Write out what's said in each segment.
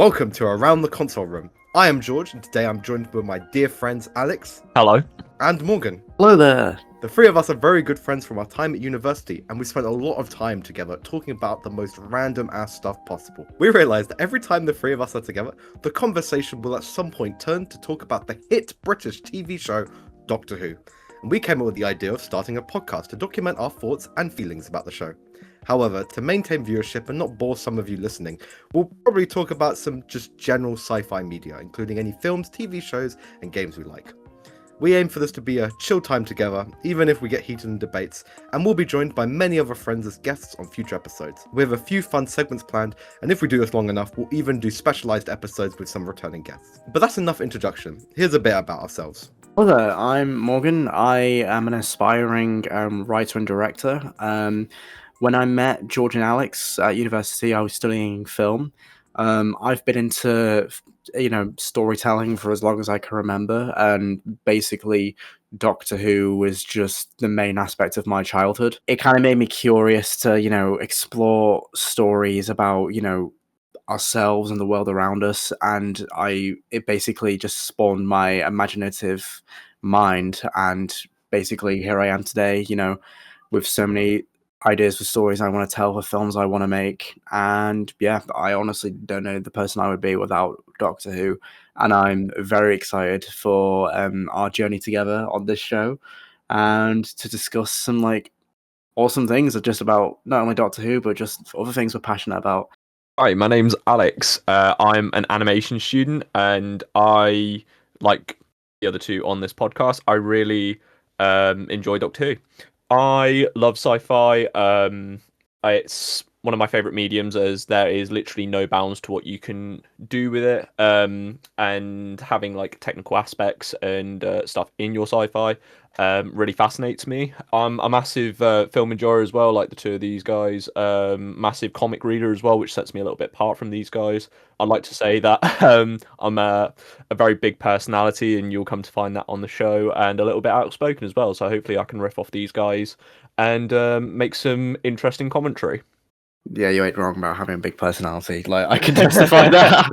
Welcome to Around the Console Room. I am George, and today I'm joined by my dear friends Alex. Hello. And Morgan. Hello there. The three of us are very good friends from our time at university, and we spent a lot of time together talking about the most random ass stuff possible. We realised that every time the three of us are together, the conversation will at some point turn to talk about the hit British TV show Doctor Who. And we came up with the idea of starting a podcast to document our thoughts and feelings about the show. However, to maintain viewership and not bore some of you listening, we'll probably talk about some just general sci-fi media, including any films, TV shows, and games we like. We aim for this to be a chill time together, even if we get heated in debates, and we'll be joined by many other friends as guests on future episodes. We have a few fun segments planned, and if we do this long enough, we'll even do specialised episodes with some returning guests. But that's enough introduction. Here's a bit about ourselves. Hello there, I'm Morgan. I am an aspiring writer and director. When I met George and Alex at university, I was studying film. I've been into, storytelling for as long as I can remember, and basically Doctor Who was just the main aspect of my childhood. It kind of made me curious to, explore stories about, ourselves and the world around us, and it basically just spawned my imaginative mind, and basically here I am today, with so many ideas for stories I want to tell, for films I want to make, and yeah, I honestly don't know the person I would be without Doctor Who, and I'm very excited for our journey together on this show, and to discuss some awesome things just about not only Doctor Who but just other things we're passionate about. Hi, my name's Alex. I'm an animation student, and I, like the other two on this podcast, I really enjoy Doctor Who. I love sci-fi. It's one of my favorite mediums, as there is literally no bounds to what you can do with it. And having technical aspects and stuff in your sci-fi really fascinates me. I'm a massive film enjoyer as well, like the two of these guys. Massive comic reader as well, which sets me a little bit apart from these guys. I'd like to say that I'm a very big personality, and you'll come to find that on the show, and a little bit outspoken as well. So hopefully I can riff off these guys and make some interesting commentary. Yeah, you ain't wrong about having a big personality. I can testify that.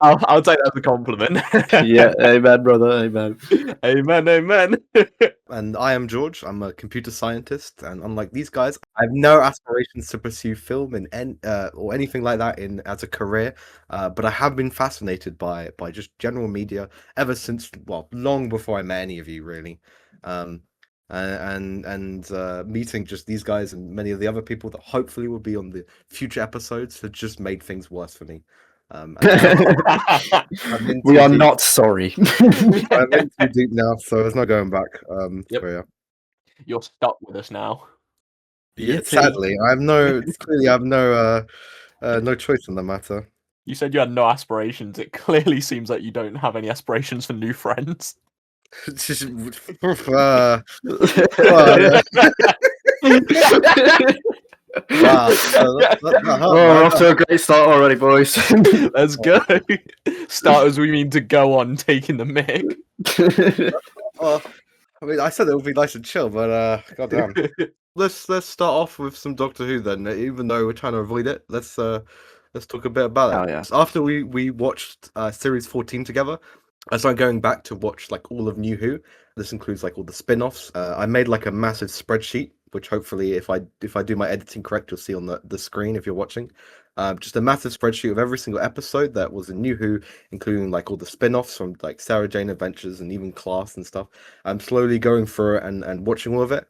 I'll take that as a compliment. Yeah, amen, brother, amen. Amen. And I am George. I'm a computer scientist, and unlike these guys, I have no aspirations to pursue film or anything like that as a career. But I have been fascinated by just general media ever since, long before I met any of you, really. And meeting just these guys and many of the other people that hopefully will be on the future episodes has just made things worse for me. We are not sorry. I'm in too deep now, so there's no going back. Yep. Yeah. You're stuck with us now. Yeah, sadly, I have no choice in the matter. You said you had no aspirations. It clearly seems like you don't have any aspirations for new friends. Wow. We're off to a great start already, boys. Let's go. Starters, we mean to go on taking the mic. I mean, I said it would be nice and chill, but goddamn. Let's start off with some Doctor Who then. Even though we're trying to avoid it, let's talk a bit about it. Oh, yeah. So after we watched series 14 together, I started going back to watch all of New Who. This includes all the spin-offs. I made a massive spreadsheet, which hopefully if I do my editing correct, you'll see on the screen if you're watching. Just a massive spreadsheet of every single episode that was in New Who, including all the spin-offs from Sarah Jane Adventures and even Class and stuff. I'm slowly going through it and watching all of it.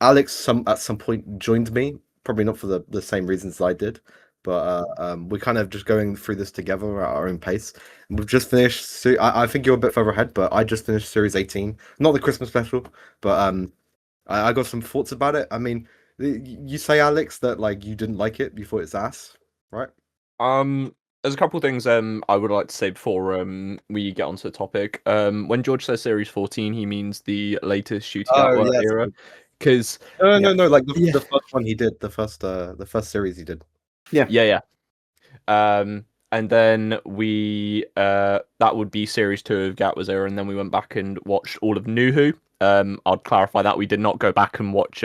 Alex at some point joined me, probably not for the same reasons I did. But we're kind of just going through this together at our own pace. And we've just finished. I think you're a bit further ahead, but I just finished series 18, not the Christmas special. But I got some thoughts about it. I mean, you say, Alex, that you didn't like it, you thought it's ass, right? There's a couple of things I would like to say before we get onto the topic. When George says series 14, he means the latest Shooting Outward era. Because no, the first one he did, the first series he did. Yeah. And then we that would be series 2 of Gatwa's era, and then we went back and watched all of New Who. I'd clarify that we did not go back and watch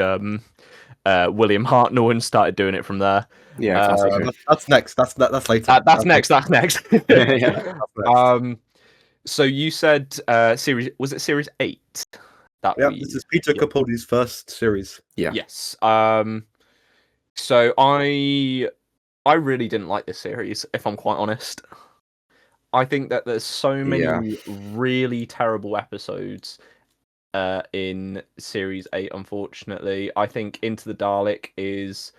William Hartnell and started doing it from there. Yeah, classic. That's next. That's later. That's next. That's next. Yeah. That's next. So you said series, was it series 8 that Yeah, we this is Peter Capaldi's first series. Yeah. Yes. So I really didn't like this series, if I'm quite honest. I think that there's so many Yeah. really terrible episodes in series 8, unfortunately. I think Into the Dalek is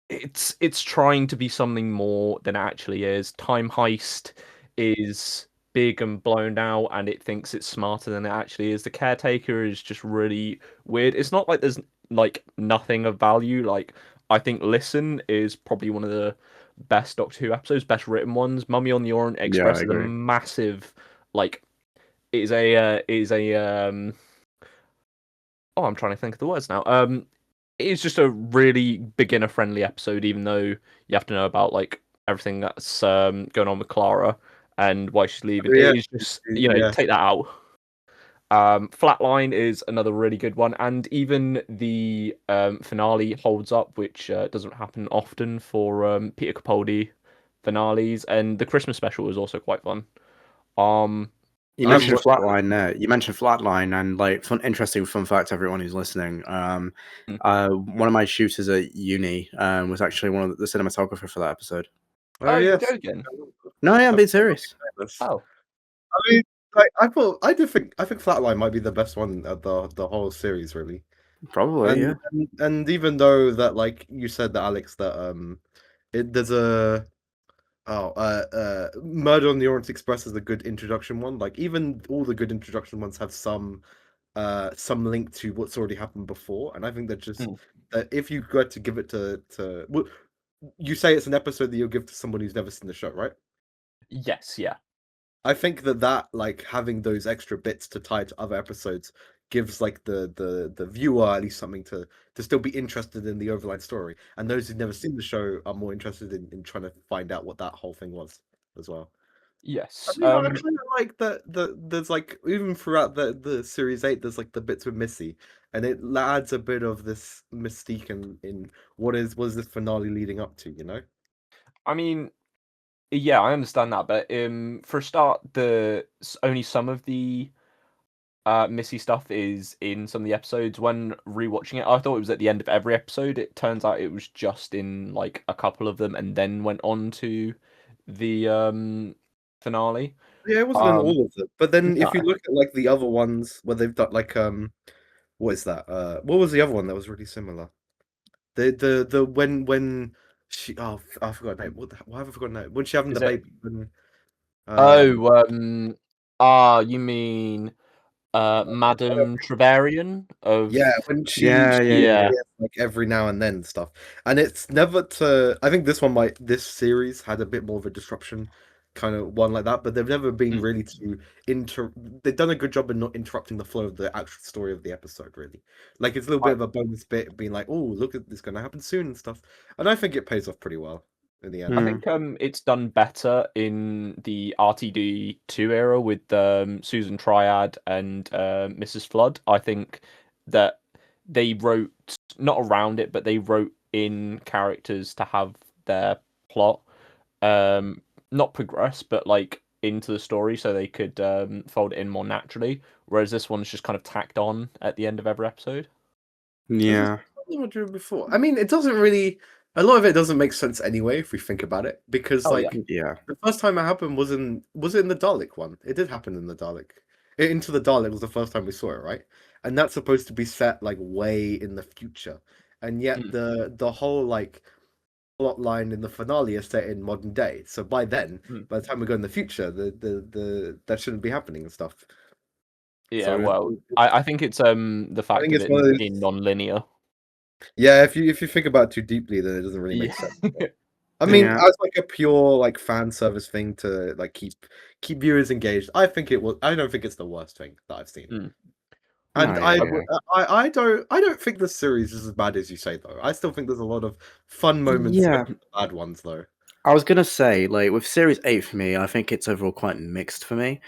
it's trying to be something more than it actually is. Time Heist is big and blown out, and it thinks it's smarter than it actually is. The Caretaker is just really weird. It's not like there's like nothing of value. Like, I think Listen is probably one of the best Doctor Who episodes, best written ones. Mummy on the Orient Yeah, Express I is a agree. massive, like, oh, I'm trying to think of the words now. It's just a really beginner friendly episode, even though you have to know about like everything that's going on with Clara and why she's leaving. Yeah, It is just, you know, yeah. take that out. Flatline is another really good one, and even the finale holds up, which doesn't happen often for Peter Capaldi finales, and the Christmas special was also quite fun. You I haven't mentioned watched Flatline there. You mentioned Flatline, and like interesting fun fact, everyone who's listening. One of my shooters at uni was actually one of the cinematographer for that episode. Oh, you're yes. joking? No, yeah, I'm being serious. Oh, I mean, like, I think Flatline might be the best one of the whole series, really. Probably, yeah. And even though that, like you said, that Alex, that there's a Murder on the Orient Express is a good introduction one. Like, even all the good introduction ones have some link to what's already happened before, and I think that just that if you got to give it to well, you say it's an episode that you'll give to someone who's never seen the show, right? yes, yeah. I think that like having those extra bits to tie to other episodes gives like the viewer at least something to still be interested in the overline story, and those who've never seen the show are more interested in trying to find out what that whole thing was as well. I Yes. mean, I kind of like that there's like even throughout the series 8 there's like the bits with Missy, and it adds a bit of this mystique in what is this finale leading up to, you know? I mean, yeah, I understand that, but for a start, only some of the Missy stuff is in some of the episodes. When rewatching it, I thought it was at the end of every episode. It turns out it was just in like a couple of them, and then went on to the finale. Yeah, it wasn't in all of them. But then if you No. look at like the other ones where they've done like what is that? What was the other one that was really similar? The when she I forgot her name. Why have I forgotten her name? When she having Is the it? baby. When, You mean Madame Trevarian of yeah, when Yeah, yeah. like every now and then stuff, and it's never to. I think this series had a bit more of a disruption, kind of one like that, but they've never been really to They've done a good job in not interrupting the flow of the actual story of the episode. Really, like it's a little bit of a bonus bit, being like, "Oh, look at this going to happen soon" and stuff, and I think it pays off pretty well in the end. I think it's done better in the RTD2 era with Susan Triad and Mrs. Flood. I think that they wrote not around it, but they wrote in characters to have their plot not progress, but like into the story so they could fold it in more naturally. Whereas this one's just kind of tacked on at the end of every episode. Yeah. Before. I mean, it doesn't really. A lot of it doesn't make sense anyway if we think about it, because Oh, yeah. like Yeah. the first time it happened was it in the Dalek one? It did happen in the Dalek. Into the Dalek was the first time we saw it, right? And that's supposed to be set like way in the future, and yet the whole like plot line in the finale is set in modern day. So by then, by the time we go in the future, the that shouldn't be happening and stuff. Yeah, So well, I think it's the fact think of it's it one of those. being non-linear. Yeah, if you think about it too deeply, then it doesn't really make Yeah. sense. I mean, Yeah. as like a pure like fan service thing to like keep viewers engaged, I think it was. I don't think it's the worst thing that I've seen. And No, yeah. I don't think the series is as bad as you say though. I still think there's a lot of fun moments, Yeah. and bad ones though. I was gonna say, like with Series 8 for me, I think it's overall quite mixed for me.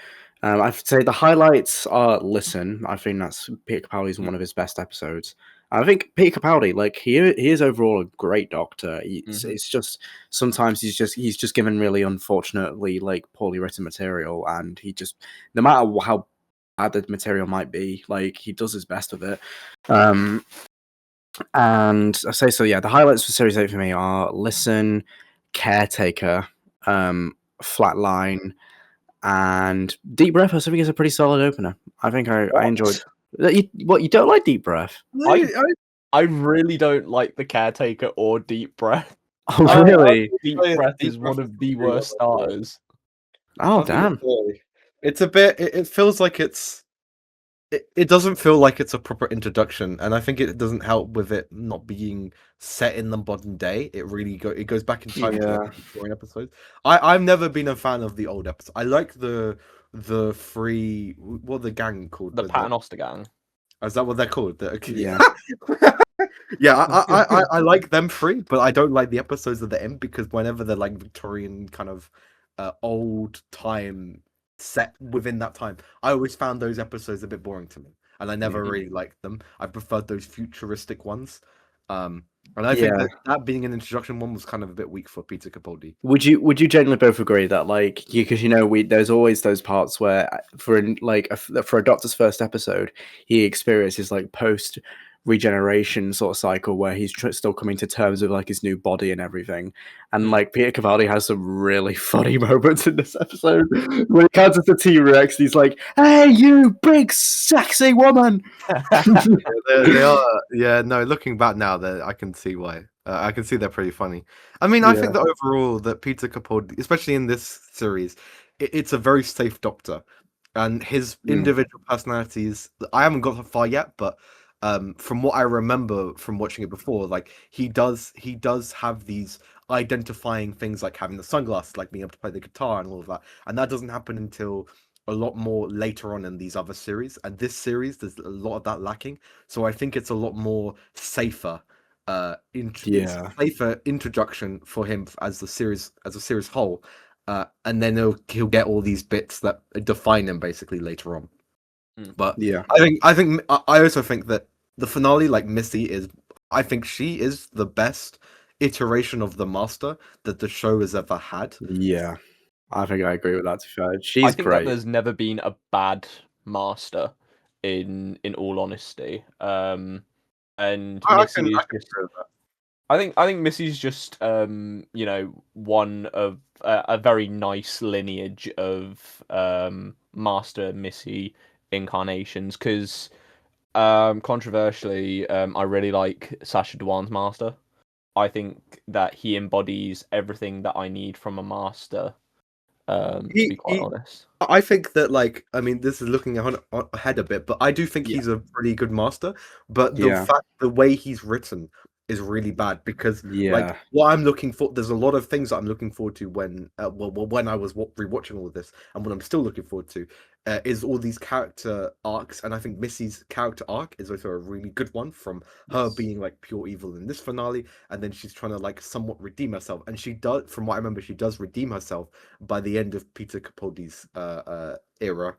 I'd say the highlights are Listen. I think that's Peter Capaldi's one of his best episodes. I think Peter Capaldi, like he is overall a great Doctor. Mhm. It's just sometimes he's just given really unfortunately like poorly written material, and he just no matter how bad the material might be, like he does his best with it. And I say so. Yeah, the highlights for Series 8 for me are Listen, Caretaker, Flatline, and Deep Breath. I think is a pretty solid opener. I think I enjoyed. You don't like Deep Breath? I really don't like the Caretaker or Deep Breath. Oh I- really? Deep I- Breath Deep is Breath one is of the pretty worst well, starters. Oh I think damn! it's a bit. It feels like it doesn't feel like it's a proper introduction, and I think it doesn't help with it not being set in the modern day. It goes back in time to like Yeah. the Victorian episodes. I've never been a fan of the old episodes. I like the free what are the gang called? The Paternoster Gang. Is that what they're called? Yeah. Yeah, I like them free, but I don't like the episodes that they're in because whenever they're like Victorian kind of old time set within that time, I always found those episodes a bit boring to me, and I never Mhm. really liked them. I preferred those futuristic ones. And I think Yeah. that being an introduction one was kind of a bit weak for Peter Capaldi. Would you generally both agree that like because there's always those parts where for a Doctor's first episode he experiences like post regeneration sort of cycle where he's still coming to terms with like his new body and everything, and like Peter Capaldi has some really funny moments in this episode when he comes to T-Rex. He's like, "Hey, you big sexy woman!" They are, yeah. No, looking back now, I can see why. I can see they're pretty funny. I mean, I Yeah. think that overall, that Peter Capaldi, especially in this series, it's a very safe Doctor, and his Mm. individual personalities. I haven't got that far yet, but from what I remember from watching it before, like he does have these identifying things like having the sunglasses, like being able to play the guitar and all of that, and that doesn't happen until a lot more later on in these other series. And this series, there's a lot of that lacking. So I think it's a lot more safer, it's a Yeah. safer introduction for him as a series whole. And then he'll get all these bits that define him basically later on. But Yeah. I also think that the finale, like Missy, I think she is the best iteration of the Master that the show has ever had. Yeah. I think I agree with that. To be fair, I she's think that great. there's never been a bad master in all honesty. And Missy is just agree with that. I think Missy's just one of a very nice lineage of Master Missy incarnations because controversially I really like Sacha Dhawan's Master. I think that he embodies everything that I need from a master, to be quite honest. I think that, like, I mean, this is looking ahead a bit, but I do think Yeah. he's a pretty good master. But Yeah. the way he's written is really bad because, like, Yeah. what I'm looking for, there's a lot of things that I'm looking forward to when, when I was rewatching all of this, and what I'm still looking forward to, is all these character arcs. And I think Missy's character arc is also a really good one, from her being like pure evil in this finale, and then she's trying to like somewhat redeem herself, and she does, from what I remember, she does redeem herself by the end of Peter Capaldi's era,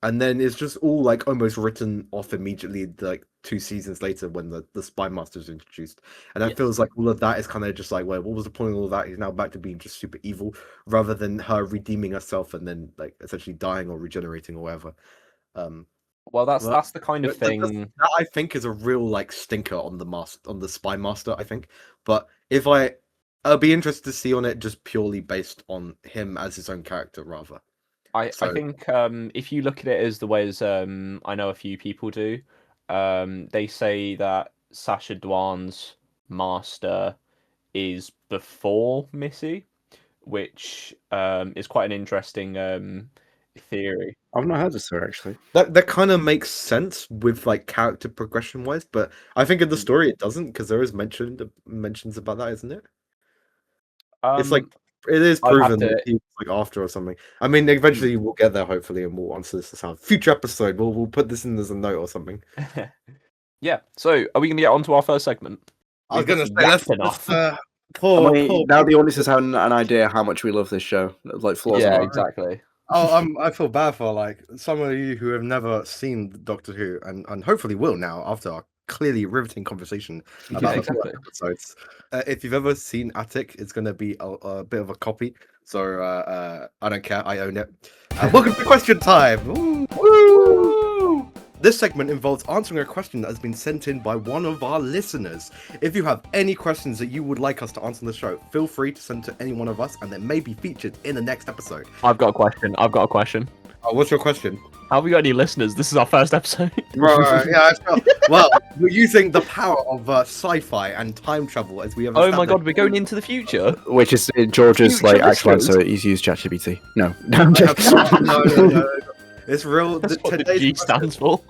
and then it's just all like almost written off immediately, like 2 seasons later when the Spy Master is introduced, and it feels like all of that is kind of just like, well, what was the point of all of that? He's now back to being just super evil, rather than her redeeming herself and then like essentially dying or regenerating or whatever. Well, that's But the kind of thing. that I think is a real like stinker on the Spy Master, I think. But I'll be interested to see on it just purely based on him as his own character, rather. I So think if you look at it as the way as I know a few people do, they say that Sacha Dhawan's master is before Missy, which is quite an interesting theory. I've not heard this story actually. that kind of makes sense with like character progression wise, but I think in the story it doesn't, because there is mentions about that, isn't it? It's like it is I'd have proven that to- he was like after or something. I mean, eventually we'll get there hopefully, and we'll answer this as a future episode. We'll put this in as a note or something. Yeah. So, are we going to get on to our first segment? I was We've gonna say yapped let's Now the audience has had an idea how much we love this show. Like flaws and Yeah, all. exactly. I feel bad for like some of you who have never seen Doctor Who, and hopefully will now after our clearly riveting conversation Yeah, about the exactly. episodes. If you've ever seen Attic, it's going to be a bit of a copy. So I don't care. I own it. Welcome to question time. Woo! Woo! This segment involves answering a question that has been sent in by one of our listeners. If you have any questions that you would like us to answer on the show, feel free to send to any one of us and they may be featured in the next episode. I've got a question. Oh, what's your question? Have we got any listeners? This is our first episode. Right, yeah, well, we're using the power of sci-fi and time travel as we have Oh my established. god, we're going into the future. Which is George's Future actual listeners. answer. He's used ChatGPT. No, I'm I have- joking. no. It's real. That's what the Today's G question stands for.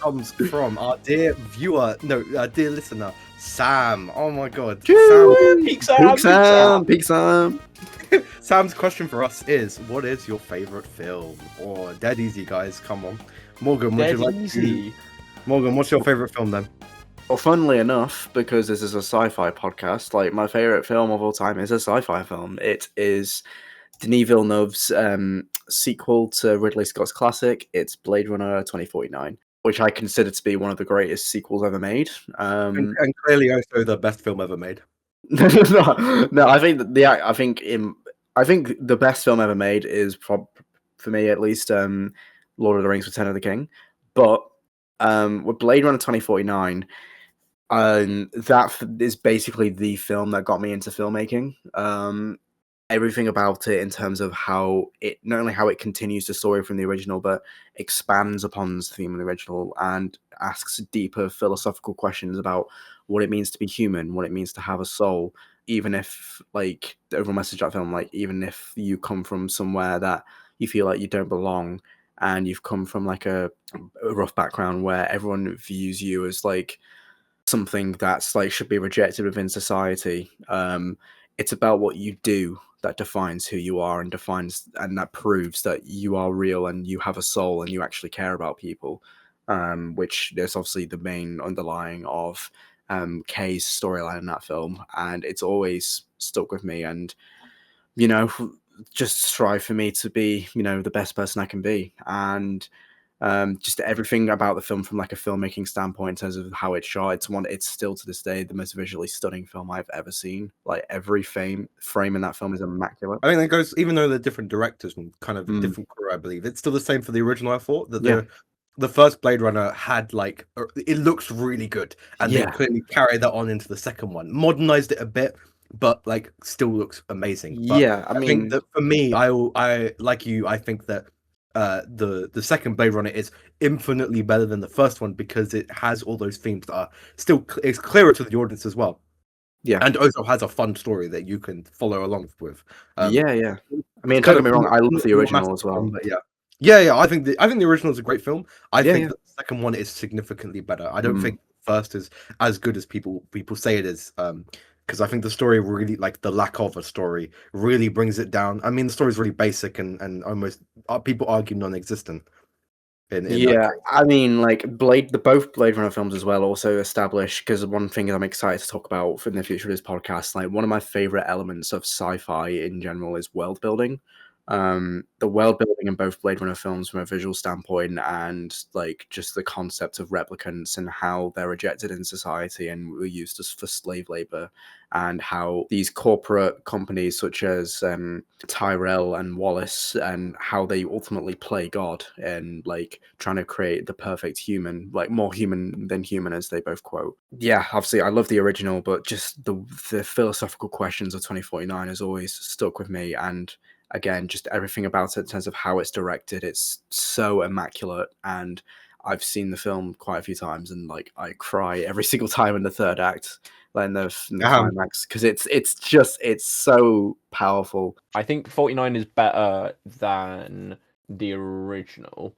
comes from our dear dear listener, Sam. Oh my god, Peak Sam, Peak Sam. Sam's question for us is, what is your favorite film? Or dead easy, guys. Come on, Morgan. Would you Dead like easy. Morgan, what's your favorite film then? Well, funnily enough, because this is a sci-fi podcast, like my favorite film of all time is a sci-fi film. It is Denis Villeneuve's sequel to Ridley Scott's classic. It's Blade Runner 2049, which I consider to be one of the greatest sequels ever made. And clearly also the best film ever made. No, I think I think the best film ever made is for me at least Lord of the Rings: Return of the King. But with Blade Runner 2049, that is basically the film that got me into filmmaking. Everything about it in terms of how it not only how it continues the story from the original, but expands upon the theme of the original and asks deeper philosophical questions about what it means to be human, what it means to have a soul, even if like the overall message of that film, like even if you come from somewhere that you feel like you don't belong and you've come from like a rough background where everyone views you as like something that's like should be rejected within society. It's about what you do that defines who you are and that proves that you are real and you have a soul and you actually care about people. Which is obviously the main underlying of Kay's storyline in that film, and it's always stuck with me. And just strive for me to be the best person I can be, and just everything about the film from like a filmmaking standpoint in terms of how it's shot. It's still to this day the most visually stunning film I've ever seen. Like every frame in that film is immaculate. I think it goes, even though they're different directors and kind of different crew, I believe it's still the same for the original. I thought that the first Blade Runner had like it looks really good, and they clearly carried that on into the second one, modernized it a bit, but like still looks amazing. But I mean, think that for me, I like you. I think that the second Blade Runner is infinitely better than the first one because it has all those themes that are still it's clearer to the audience as well. Yeah, and also has a fun story that you can follow along with. I mean, don't get me wrong, I love the original as well. Film, but yeah. I think the original is a great film. I think the second one is significantly better. I don't think the first is as good as people say it is. Because I think the story really, like the lack of a story, really brings it down. I mean, the story is really basic and almost people argue non-existent. I mean, like both Blade Runner films as well also establish, because one thing that I'm excited to talk about in the future of this podcast, like one of my favorite elements of sci-fi in general is world building. The world building in both Blade Runner films from a visual standpoint and like just the concept of replicants and how they're rejected in society and were used for slave labor, and how these corporate companies such as Tyrell and Wallace, and how they ultimately play God and like trying to create the perfect human, like more human than human, as they both quote. Yeah, obviously I love the original, but just the philosophical questions of 2049 has always stuck with me. And again, just everything about it in terms of how it's directed, it's so immaculate. And I've seen the film quite a few times, and like I cry every single time in the third act, like in the climax, because it's so powerful. I think 49 is better than the original.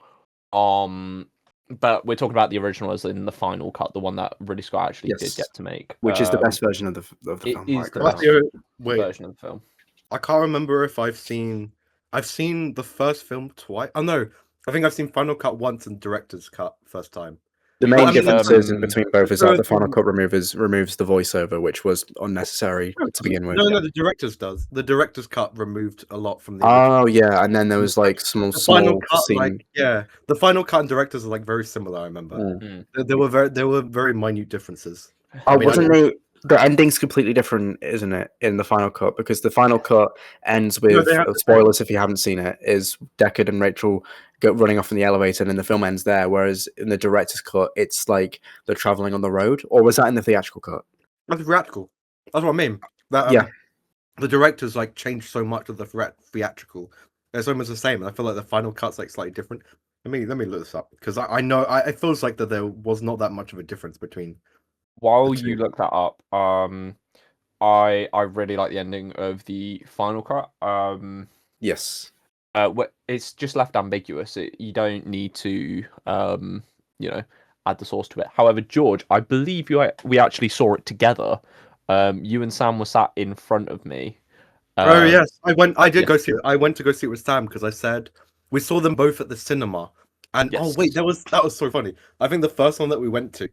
But we're talking about the original as in the final cut, the one that Ridley Scott actually did get to make, which is the best version of the film. It is the best version of the film. I can't remember if I've seen the first film twice. Oh no, I think I've seen Final Cut once and Director's Cut first time. The main I mean, differences in between both is that the Final the- Cut removes the voiceover, which was unnecessary to begin with. No, the director's does. The director's cut removed a lot from the Oh original. yeah, and then there was like some The final small cut, scene. the final cut and directors are like very similar. I remember Mm. there were very minute differences. Oh, mean, wasn't the ending's completely different, isn't it, in the Final Cut? Because the Final Cut ends No, with they have the same. spoilers if you haven't seen it. Is Deckard and Rachel go running off in the elevator, and then the film ends there. Whereas in the director's cut, it's like they're traveling on the road. Or was that in the theatrical cut? That's theatrical. That's what I mean. That Yeah. the directors like changed so much of the theatrical. It's almost the same, and I feel like the final cut's like slightly different. Let me look this up because I know it feels like that there was not that much of a difference between. While The two. you look that up, I really like the ending of the final cut. Yes. It's just left ambiguous. You don't need to, add the source to it. However, George, I believe we actually saw it together. You and Sam were sat in front of me. Oh yes, I did yes. go see it. I went to go see it with Sam because I said we saw them both at the cinema. And Yes. oh wait, that was so funny. I think the first one that we went to,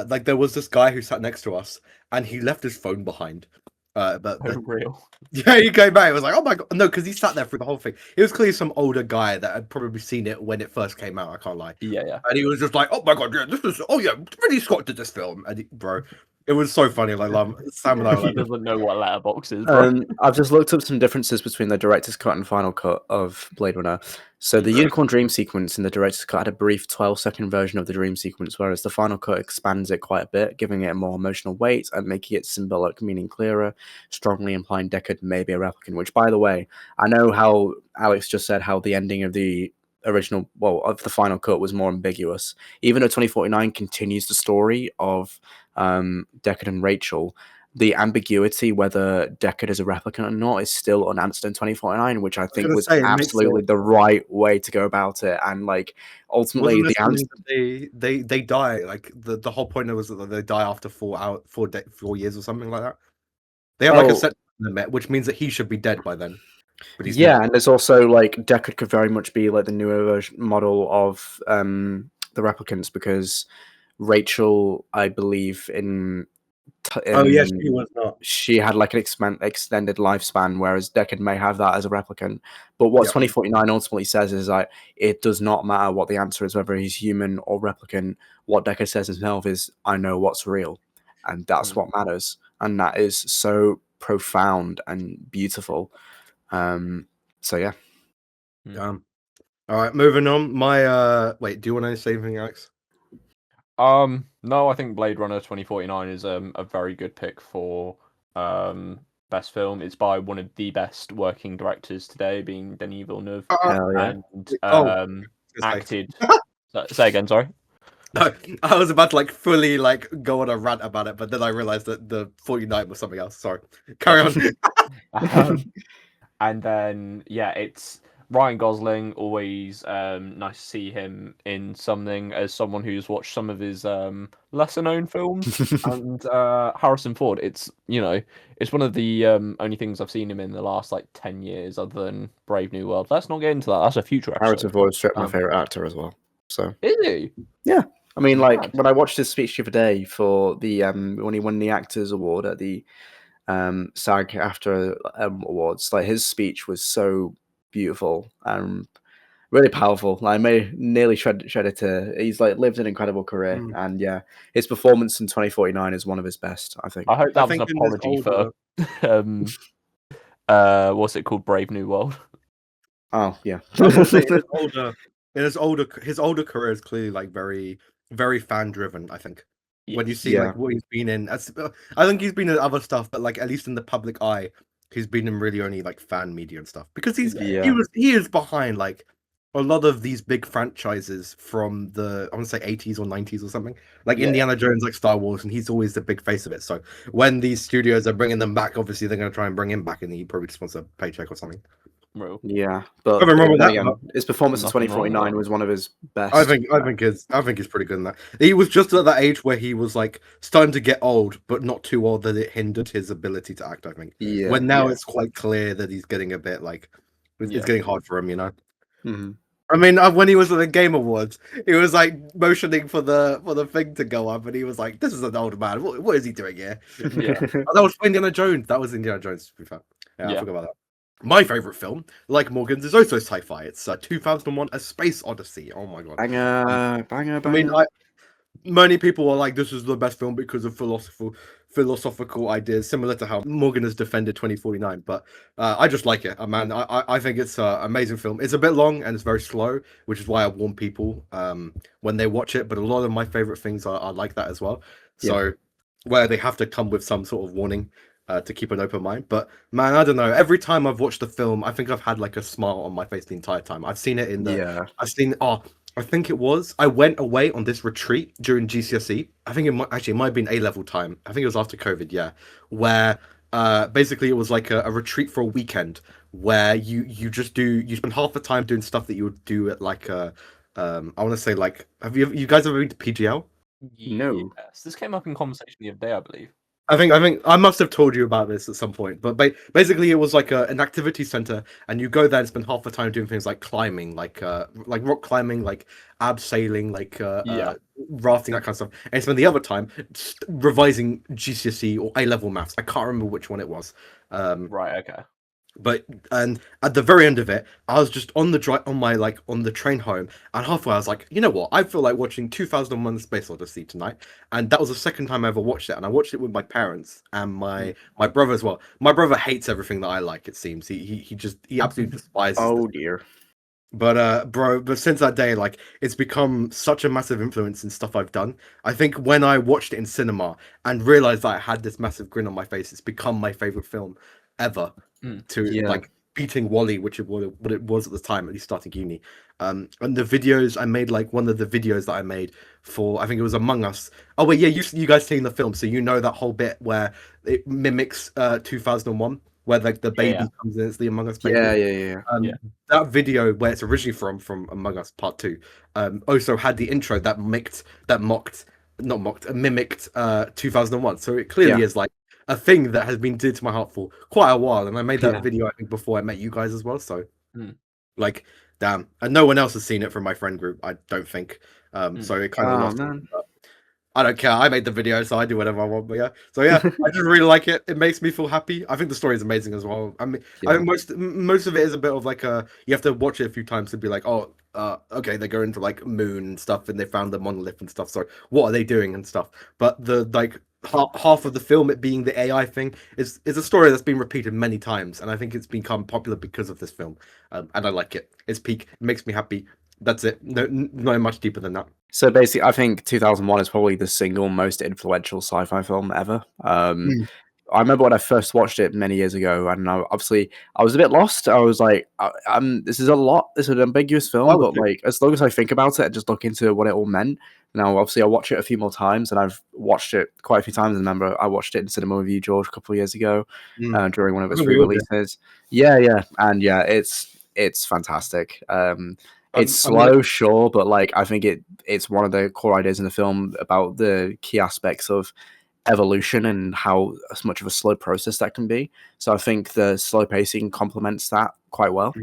like there was this guy who sat next to us, and he left his phone behind. But Real. yeah, he came back. It was like, oh my god, no, because he sat there through the whole thing. It was clearly some older guy that had probably seen it when it first came out. I can't lie. Yeah. And he was just like, oh my god, yeah, Ridley Scott did this film, and bro, it was so funny. Like, Sam and I were He like, doesn't know what letterbox is, bro. I've just looked up some differences between the director's cut and final cut of Blade Runner. So the Unicorn Dream sequence in the director's cut had a brief 12-second version of the dream sequence, whereas the final cut expands it quite a bit, giving it a more emotional weight and making its symbolic meaning clearer, strongly implying Deckard may be a replicant. Which, by the way, I know how Alex just said how the ending of the original, of the final cut was more ambiguous. Even though 2049 continues the story of Deckard and Rachel, the ambiguity whether Deckard is a replicant or not is still unanswered in 2049, which I think was absolutely the right way to go about it. And like ultimately, the answer they die. Like the whole point was that they die after 4 years or something like that. They have like a set limit, which means that he should be dead by then. But he's not. And there's also like Deckard could very much be like the newer version model of the replicants, because Rachel, I believe, She was not. She had like an extended lifespan, whereas Deckard may have that as a replicant. But what 2049 ultimately says is like it does not matter what the answer is, whether he's human or replicant. What Deckard says himself is, "I know what's real," and that's what matters. And that is so profound and beautiful. So yeah. All right, moving on. My wait, do you want to say anything, Alex? No, I think Blade Runner 2049 is a very good pick for best film. It's by one of the best working directors today, being Denis Villeneuve, and acted. Say again, sorry. No, I was about to like fully like go on a rant about it, but then I realized that the 49 was something else. Sorry, carry on. And then it's Ryan Gosling. Always nice to see him in something, as someone who's watched some of his lesser known films. And Harrison Ford. It's it's one of the only things I've seen him in the last like 10 years, other than Brave New World. Let's not get into that. That's a future episode. Harrison Ford is my favorite actor as well. So is he? Yeah. I mean, like when I watched his speech the other day for the when he won the Actors Award at the SAG-AFTRA awards, like his speech was so beautiful and really powerful. Like, I may nearly shred it to. He's like lived an incredible career, and his performance in 2049 is one of his best, I think. I hope that was an apology for what's it called, Brave New World. Oh yeah. His older career is clearly like very, very fan driven. I think when you see like what he's been in, I think he's been in other stuff, but like at least in the public eye, he's been in really only like fan media and stuff, because he is behind like a lot of these big franchises from the, I want to say 80s or 90s or something, like Indiana Jones, like Star Wars, and he's always the big face of it. So when these studios are bringing them back, obviously they're going to try and bring him back, and he probably just wants a paycheck or something. Yeah, but his performance in 2049 was one of his best. I think he's pretty good in that. He was just at that age where he was like starting to get old, but not too old that it hindered his ability to act. I think. Yeah. When now it's quite clear that he's getting a bit like it's getting hard for him, you know. Mm-hmm. I mean, when he was at the Game Awards, he was like motioning for the thing to go up, and he was like, "This is an old man. What is he doing here?" Yeah. Oh, that was Indiana Jones. That was Indiana Jones. To be fair, yeah, I Yeah. forgot about that. My favorite film, like Morgan's, is also sci-fi. It's 2001: A Space Odyssey. Oh my god! Banger. I mean, many people are like, this is the best film because of philosophical ideas, similar to how Morgan has defended 2049. But I just like it, man. I think it's an amazing film. It's a bit long and it's very slow, which is why I warn people when they watch it. But a lot of my favorite things are like that as well. So where they have to come with some sort of warning to keep an open mind. But man, I don't know. Every time I've watched the film, I think I've had like a smile on my face the entire time. I've seen it in the. I've seen. I think it was. I went away on this retreat during GCSE. I think it might have been A-level time. I think it was after COVID, yeah. Where basically it was like a retreat for a weekend where you spend half the time doing stuff that you would do at like I want to say like have you guys ever been to PGL? No. Yes. This came up in conversation the other day, I believe. I think I must have told you about this at some point, but basically it was like an activity center, and you go there and spend half the time doing things like climbing, like rock climbing, like abseiling, like rafting, that kind of stuff, and spend the other time revising GCSE or A-level maths. I can't remember which one it was. Right. Okay. But and at the very end of it, I was just on the on the train home, and halfway I was like, you know what? I feel like watching 2001: Space Odyssey tonight, and that was the second time I ever watched it, and I watched it with my parents and my brother as well. My brother hates everything that I like. It seems he absolutely despises. Oh this. dear. But since that day, like it's become such a massive influence in stuff I've done. I think when I watched it in cinema and realized that I had this massive grin on my face, it's become my favorite film ever. Like beating Wally, which is what it was at the time, at least starting uni. And the videos I made, like one of the videos that I made for, I think it was Among Us. Oh wait, yeah, you guys seen the film, so you know that whole bit where it mimics 2001, where like the baby comes in, it's the Among Us baby. Yeah. That video where it's originally from Among Us Part 2, also had the intro that mimicked 2001. So it clearly is like a thing that has been dear to my heart for quite a while, and I made that video I think before I met you guys as well. So, like, damn, and no one else has seen it from my friend group, I don't think. So it kind of lost. Man. I don't care. I made the video, so I do whatever I want. But I just really like it. It makes me feel happy. I think the story is amazing as well. I mean, I think most of it is a bit of like you have to watch it a few times to be like, oh, okay, they go into like moon and stuff, and they found the monolith and stuff. So what are they doing and stuff? But the like half of the film, it being the AI thing, is a story that's been repeated many times, and I think it's become popular because of this film. And I like it. It's peak. It makes me happy. That's it. No, not much deeper than that. So basically, I think 2001 is probably the single most influential sci-fi film ever. I remember when I first watched it many years ago, and obviously I was a bit lost. I was like, "This is a lot. This is an ambiguous film." But like, as long as I think about it and just look into what it all meant, now obviously I watch it a few more times, and I've watched it quite a few times. I remember I watched it in cinema with you, George, a couple of years ago during one of its re-releases. And it's fantastic. It's slow, sure, but like I think it's one of the core ideas in the film about the key aspects of evolution and how much of a slow process that can be. So I think the slow pacing complements that quite well.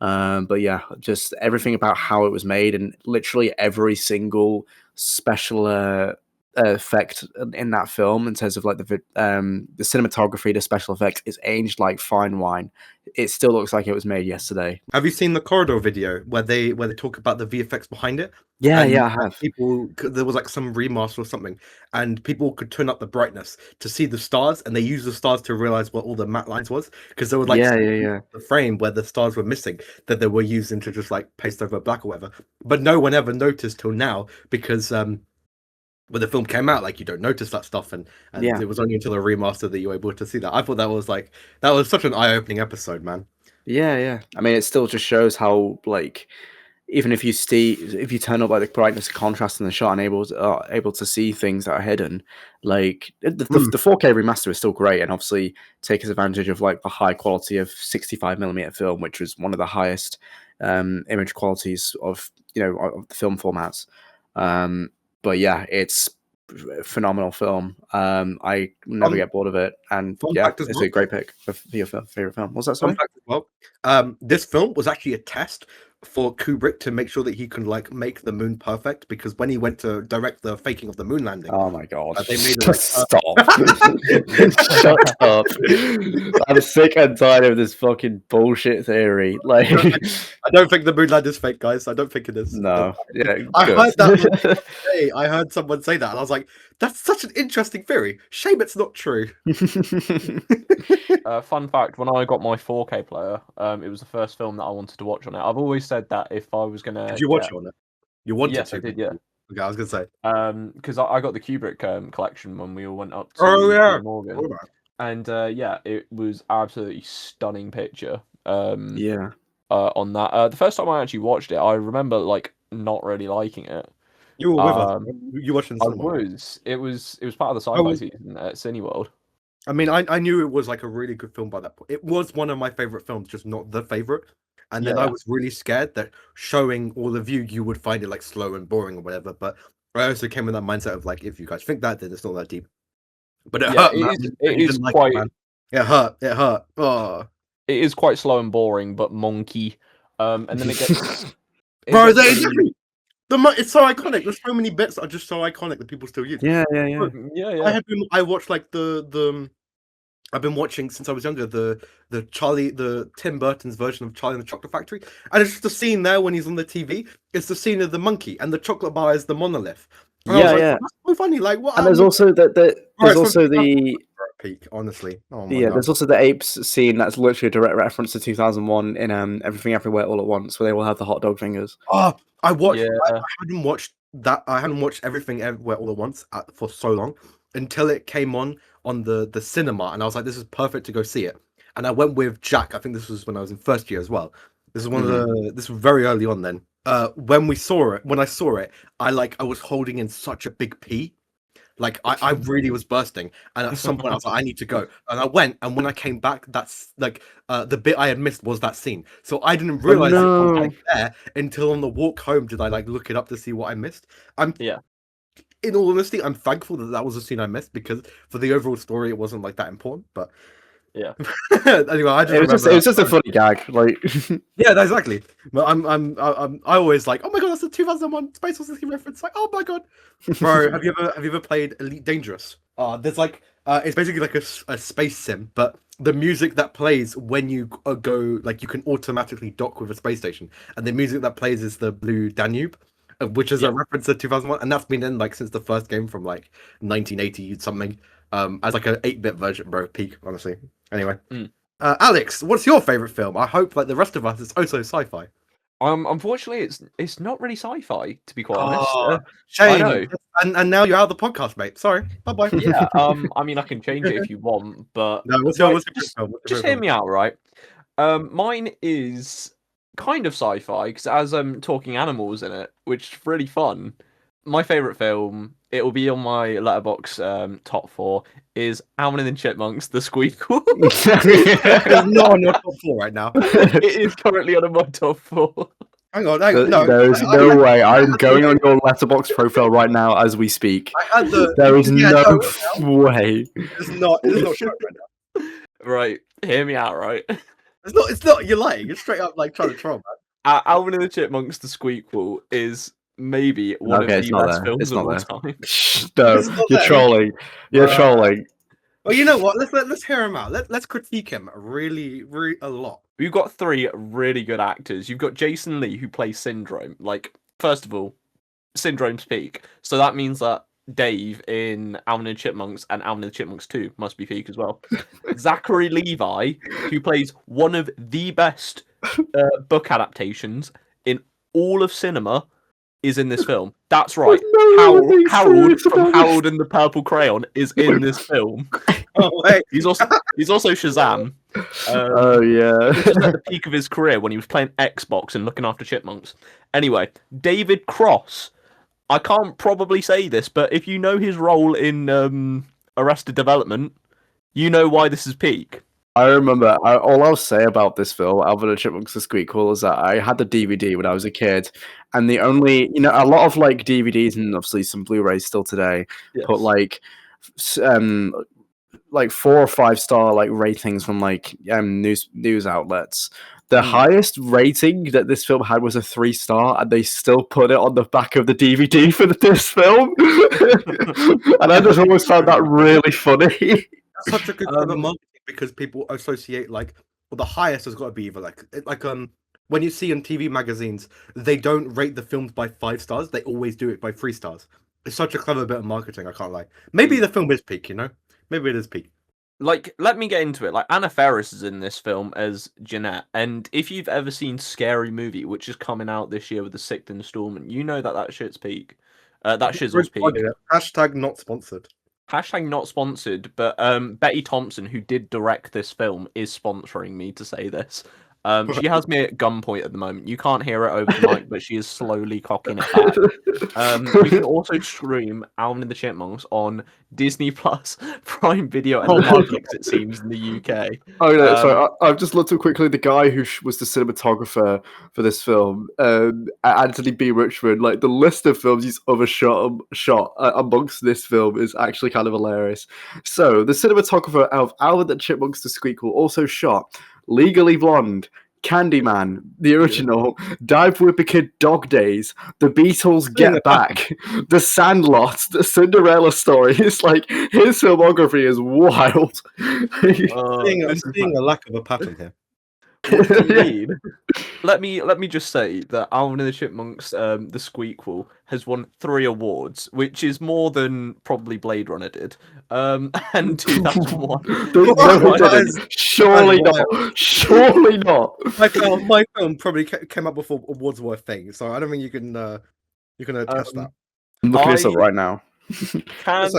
But yeah, just everything about how it was made, and literally every single special effect in that film, in terms of like the cinematography, the special effects, is aged like fine wine. It still looks like it was made yesterday. Have you seen the corridor video where they talk about the VFX behind it? Yeah, I have. There was like some remaster or something, and people could turn up the brightness to see the stars, and they used the stars to realize what all the matte lines was, because there was like the frame where the stars were missing that they were using to just like paste over black or whatever. But no one ever noticed till now, because when the film came out, like you don't notice that stuff, and it was only until the remaster that you were able to see that. I thought that was such an eye-opening episode, man. Yeah. I mean, it still just shows how like even if you turn up like the brightness and contrast in the shot and able to see things that are hidden, like the 4K remaster is still great, and obviously takes advantage of like the high quality of 65mm film, which was one of the highest image qualities of of the film formats. But yeah, it's a phenomenal film. I never get bored of it, and it's a great pick for your favorite film. What's that? Sorry? This film was actually a test for Kubrick to make sure that he can like make the moon perfect, because when he went to direct the faking of the moon landing, Oh my god! they made it like Stop! Shut up! I'm sick and tired of this fucking bullshit theory. Like, I don't think the moon landing is fake, guys. I don't think it is. no, yeah, I good. heard that. I heard someone say that, and I was like, "That's such an interesting theory. Shame it's not true." Fun fact: when I got my 4K player, it was the first film that I wanted to watch on it. I've always said that if I was gonna, Did you watch it on it? You wanted yes, to? I did, yeah. Okay, I was gonna say. Because I got the Kubrick collection when we all went up to Oh yeah. Morgan, All right. and yeah, it was absolutely stunning picture. Yeah. On that, the first time I actually watched it, I remember like not really liking it. You were with us. You watched it in the I cinema. was. It was part of the sci-fi season at Cineworld. I mean, I knew it was like a really good film by that point. It was one of my favorite films, just not the favorite. And then I was really scared that showing all of you, you would find it like slow and boring or whatever. But I also came with that mindset of like, if you guys think that, then it's not that deep. But it hurt, man. It is Like quite. It hurt. It hurt. Oh, it is quite slow and boring, but monkey. And then it gets. Bro, it's so iconic. There's so many bits that are just so iconic that people still use. Yeah. I watched like the I've been watching since I was younger the Tim Burton's version of Charlie and the Chocolate Factory, and it's just a scene there when he's on the TV. It's the scene of the monkey, and the chocolate bar is the monolith. And I was like, that's so funny. Like what? And there's also the peak, honestly. Oh my God. There's also the apes scene that's literally a direct reference to 2001 in Everything Everywhere All at Once, where they all have the hot dog fingers. Oh, I hadn't watched that. I hadn't watched Everything Everywhere All at Once for so long until it came on the cinema, and I was like, this is perfect to go see it. And I went with Jack. I think this was when I was in first year as well. This is this was very early on then. When I saw it, I was holding in such a big pee. Like I really was bursting, and at some point I was like, I need to go, and I went. And when I came back, that's like the bit I had missed was that scene. So I didn't realize it was there until on the walk home did I like look it up to see what I missed. In all honesty, I'm thankful that was a scene I missed, because for the overall story, it wasn't like that important. But yeah, anyway, it was just a funny gag, like yeah, exactly. But I always like, oh my god, that's a 2001 Space Odyssey reference. Like, oh my god, bro, have you ever played Elite Dangerous? There's like it's basically like a space sim, but the music that plays when you go, like, you can automatically dock with a space station, and the music that plays is the Blue Danube, which is a reference to 2001, and that's been in like since the first game from like 1980 something, as like an 8-bit version, bro. Peak, honestly. Anyway, Alex, what's your favorite film? I hope, like the rest of us, it's also sci-fi. Unfortunately, it's not really sci-fi, to be quite honest. Shame. I know. And now you're out of the podcast, mate. Sorry. Bye bye. Yeah. I mean, I can change it if you want, but no. Just hear me out, right? Mine is kind of sci-fi because it has talking animals in it, which is really fun. My favorite film, it will be on my Letterboxd top 4, is Alvin and the Chipmunks: The Squeakquel. It's not on your top 4 right now. It is currently on my top 4. Hang on, no, there's no way. I'm going on your Letterboxd profile right now as we speak. There is no way. It's not showing right now. Right, hear me out, right? It's not. You're lying. You're straight up like trying to troll, man. Alvin and the Chipmunks: The Squeakquel is maybe one of the best films of all time. No, you're trolling. You're trolling. Well, you know what? Let's hear him out. Let's critique him really a lot. We've got 3 really good actors. You've got Jason Lee, who plays Syndrome. Like, first of all, Syndrome's peak. So that means that Dave in Alvin and the Chipmunks and Alvin and the Chipmunks 2 must be peak as well. Zachary Levi, who plays one of the best book adaptations in all of cinema, is in this film. That's right. Harold from Harold and the Purple Crayon is in this film. Oh wait, he's also Shazam. Oh yeah, just at the peak of his career when he was playing Xbox and looking after chipmunks. Anyway, David Cross. I can't probably say this, but if you know his role in Arrested Development, you know why this is peak. I remember, all I'll say about this film, Alvin and the Chipmunks: The Squeakquel, is that I had the DVD when I was a kid, and the only, a lot of like DVDs and obviously some Blu-rays still today put like 4 or 5 star like ratings from like news outlets. The highest rating that this film had was a 3-star, and they still put it on the back of the DVD for this film. And I just always found that really funny. That's such a good clever marketing because people associate the highest has got to be either when you see in TV magazines, they don't rate the films by 5 stars. They always do it by 3 stars. It's such a clever bit of marketing. I can't lie. Maybe the film is peak. Maybe it is peak. Let me get into it. Anna Faris is in this film as Jeanette, and if you've ever seen Scary Movie, which is coming out this year with the 6th installment, you know that shit's peak. That shizzle's peak. Hashtag not sponsored. Hashtag not sponsored, but Betty Thompson, who did direct this film, is sponsoring me to say this. She has me at gunpoint at the moment. You can't hear it over the mic, but she is slowly cocking it back. You can also stream Alvin and the Chipmunks on Disney Plus, Prime Video, and Netflix, it seems, in the UK. Oh, no, sorry. I've just looked up quickly. The guy who was the cinematographer for this film, Anthony B. Richmond, the list of films he's shot amongst this film is actually kind of hilarious. So, the cinematographer of Alvin and the Chipmunks the Squeakquel also shot Legally Blonde, Candyman, the original, Dive with the Kid Dog Days, The Beatles Get Back, The Sandlot, The Cinderella Story. It's his filmography is wild. I'm seeing a lack of a pattern here. What do you mean? Let me just say that Alvin and the Chipmunks, the Squeakquel, has won 3 awards, which is more than probably Blade Runner did. And 2001. Surely not. Surely not. My film probably came up before awards were a thing, so I don't think you can attest that. I'm looking this up right now. Can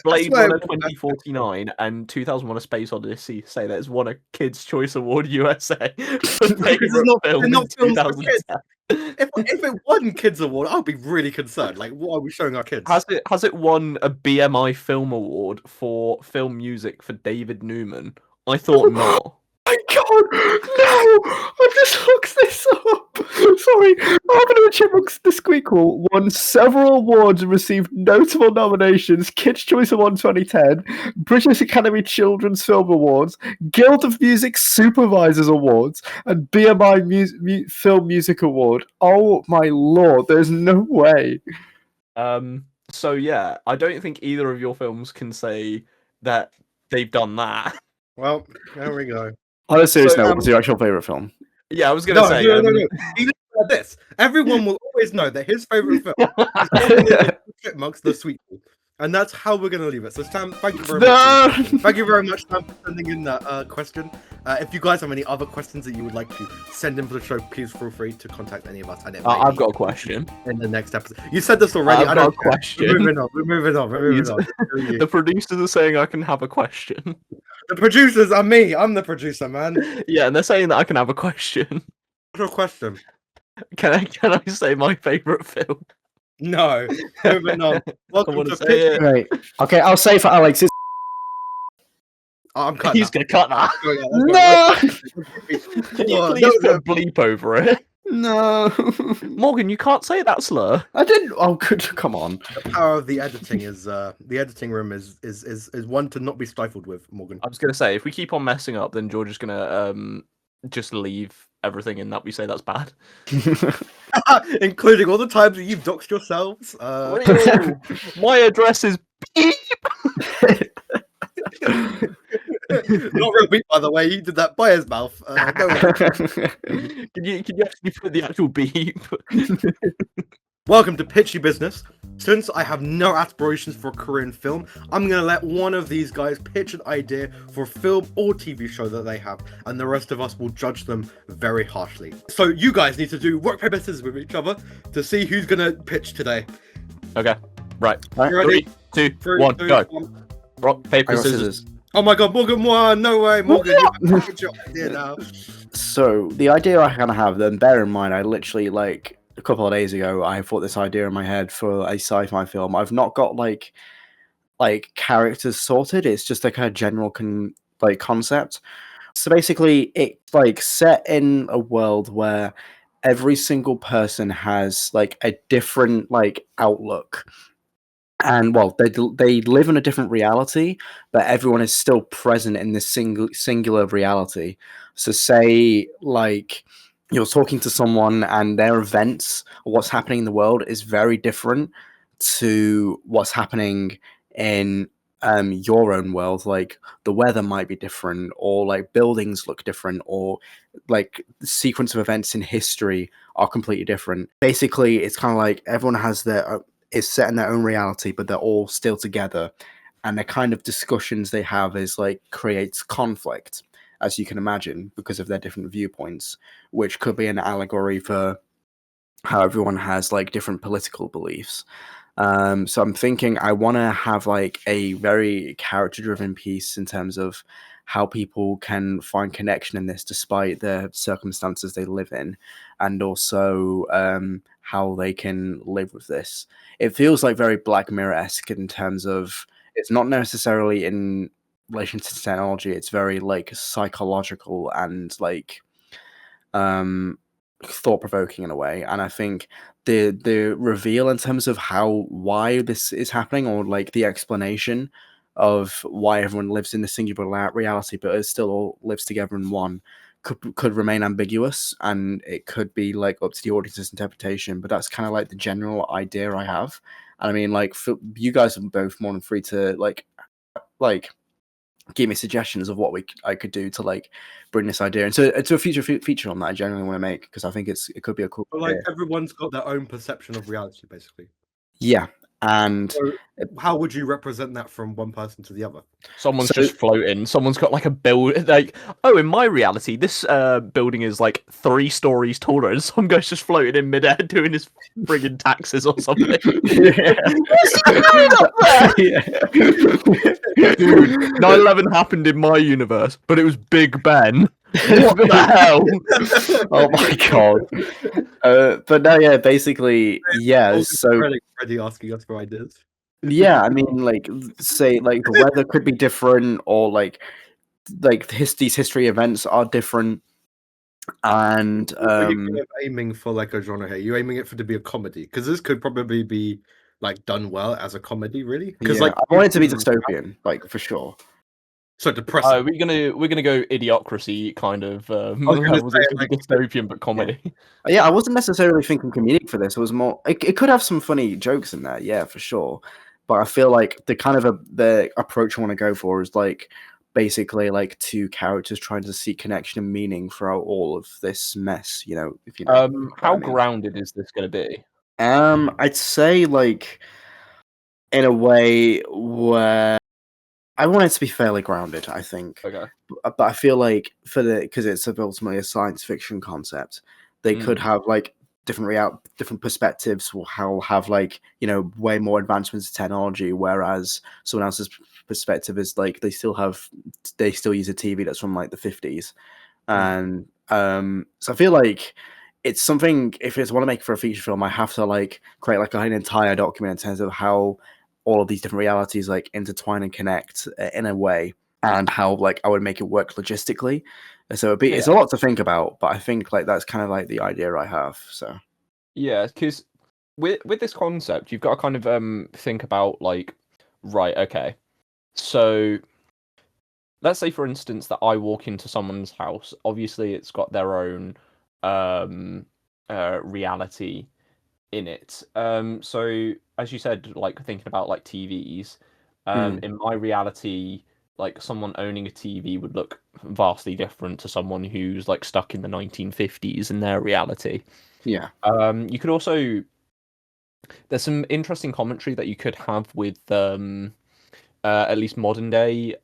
Blade Runner 2049 and 2001: A Space Odyssey say that it's won a Kids' Choice Award USA for favourite film in 2010? If it won Kids Award, I'll be really concerned. What are we showing our kids? Has it won a BMI Film Award for film music for David Newman? I thought not. My God, no! I've just looked this up. Sorry, Alvin and the Chipmunks the Squeakquel won several awards and received notable nominations: Kids' Choice Award 2010, British Academy Children's Film Awards, Guild of Music Supervisors Awards, and BMI Film Music Award. Oh my lord, there's no way. So yeah, I don't think either of your films can say that they've done that. Well, there we go. On a serious note, what's your actual favourite film? Yeah, I was going to say. No. Even like this, everyone will always know that his favourite film is Chipmunks, the Squeakquel, and that's how we're going to leave it. So, Sam, thank you very much. Thank you very much, Sam, for sending in that question. If you guys have any other questions that you would like to send in for the show, please feel free to contact any of us. And I've got a question in the next episode. You said this already. I've got a question. We're moving on. The producers are saying I can have a question. The producers are me. I'm the producer, man. Yeah, and they're saying that I can have a question. What's your question? Can I say my favourite film? No. Moving on. Welcome to Pitchy. Right. Okay, I'll say for Alex. I'm cutting. He's going to cut that. No! Can you please put a bleep over it? No. Morgan, you can't say that slur. I didn't. Oh, come on. The power of the editing is the editing room is one to not be stifled with, Morgan. I was going to say, if we keep on messing up, then George is going to just leave everything in that we say that's bad. Including all the times that you've doxed yourselves. My address is beep. Not real beep, by the way. He did that by his mouth. Can you actually put the actual beep? Welcome to Pitchy Business. Since I have no aspirations for a career in film, I'm going to let one of these guys pitch an idea for a film or TV show that they have, and the rest of us will judge them very harshly. So you guys need to do rock, paper, scissors with each other to see who's going to pitch today. Okay, right. You ready? 3, 2, 1, go. Rock, paper, scissors. Oh my god, Morgan won! No way, Morgan, you have your idea now. So, the idea I kind of have, then bear in mind, I literally, a couple of days ago, I thought this idea in my head for a sci-fi film. I've not got, like characters sorted. It's just a kind of general, concept. So, basically, it's, set in a world where every single person has, a different, outlook. and well, they live in a different reality, but everyone is still present in this singular reality. So, say like you're talking to someone, and their events or what's happening in the world is very different to what's happening in your own world. Like the weather might be different, or like buildings look different, or like the sequence of events in history are completely different. Basically, it's kind of like everyone has their is set in their own reality, but they're all still together, and the kind of discussions they have is like creates conflict, as you can imagine, because of their different viewpoints, which could be an allegory for how everyone has like different political beliefs. So I'm thinking I want to have like a very character-driven piece in terms of how people can find connection in this despite the circumstances they live in, and also how they can live with this. It feels like very Black Mirror-esque in terms of it's not necessarily in relation to technology. It's very like psychological and like thought-provoking in a way. And I think the reveal in terms of why this is happening, or like the explanation of why everyone lives in the singular reality but it still all lives together in one, could remain ambiguous, and it could be like up to the audience's interpretation. But that's kind of like the general idea I have. And I mean, like, you guys are both more than free to like give me suggestions of what I could do to like bring this idea into a future feature on that I genuinely want to make, because I think it could be a cool But like idea. everyone's got their own perception of reality, basically. Yeah, and So how would you represent that from one person to the other? Someone's So- just floating. Someone's got like a build. Like, oh, in my reality, this building is like 3 stories taller, and some guy's just floating in midair doing his friggin' taxes or something. yeah. Dude, 9/11 happened in my universe, but it was Big Ben. What the hell? Oh my god. But no, yeah, basically, yeah. So Already asking us for ideas. yeah, I mean, like, say like the weather could be different, or like these history events are different, and Are you kind of aiming for like a genre here? You're aiming it for to be a comedy, because this could probably be like done well as a comedy, really. Because yeah, like I want it to be dystopian, like for sure. so depressing. We're gonna go idiocracy kind of was gonna levels. It's say, gonna be dystopian but comedy. Yeah, I wasn't necessarily thinking comedic for this. It was more. It could have some funny jokes in there, yeah, for sure. But I feel like the kind of the approach I want to go for is like basically like 2 characters trying to seek connection and meaning throughout all of this mess. You know, if you know. what How I mean. grounded is this gonna be? I'd say like in a way where I want it to be fairly grounded. I think. Okay. But I feel like because it's ultimately a science fiction concept, they could have like different perspectives, or have like, you know, way more advancements in technology, whereas someone else's perspective is like they still use a TV that's from like the 50s. And so I feel like it's something, if it's want to make for a feature film, I have to like create like an entire document in terms of how all of these different realities like intertwine and connect in a way, and how like I would make it work logistically. So it's a lot to think about, but I think like that's kind of like the idea I have. So Yeah, because with this concept, you've got to kind of think about like, right, okay, so let's say for instance that I walk into someone's house. Obviously, it's got their own reality in it. So as you said, like thinking about like TVs, in my reality, like someone owning a TV would look vastly different to someone who's like stuck in the 1950s in their reality. yeah, You could also, there's some interesting commentary that you could have with at least modern day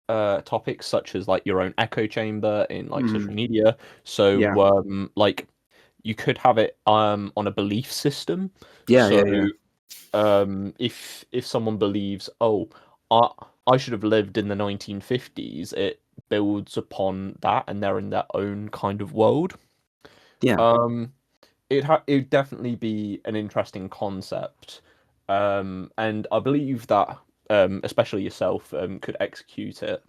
topics, such as like your own echo chamber in like social media. So Yeah. like you could have it on a belief system. Yeah, So if someone believes, oh, I should have lived in the 1950s, it builds upon that, and they're in their own kind of world. yeah. It'd definitely be an interesting concept, and I believe that especially yourself could execute it.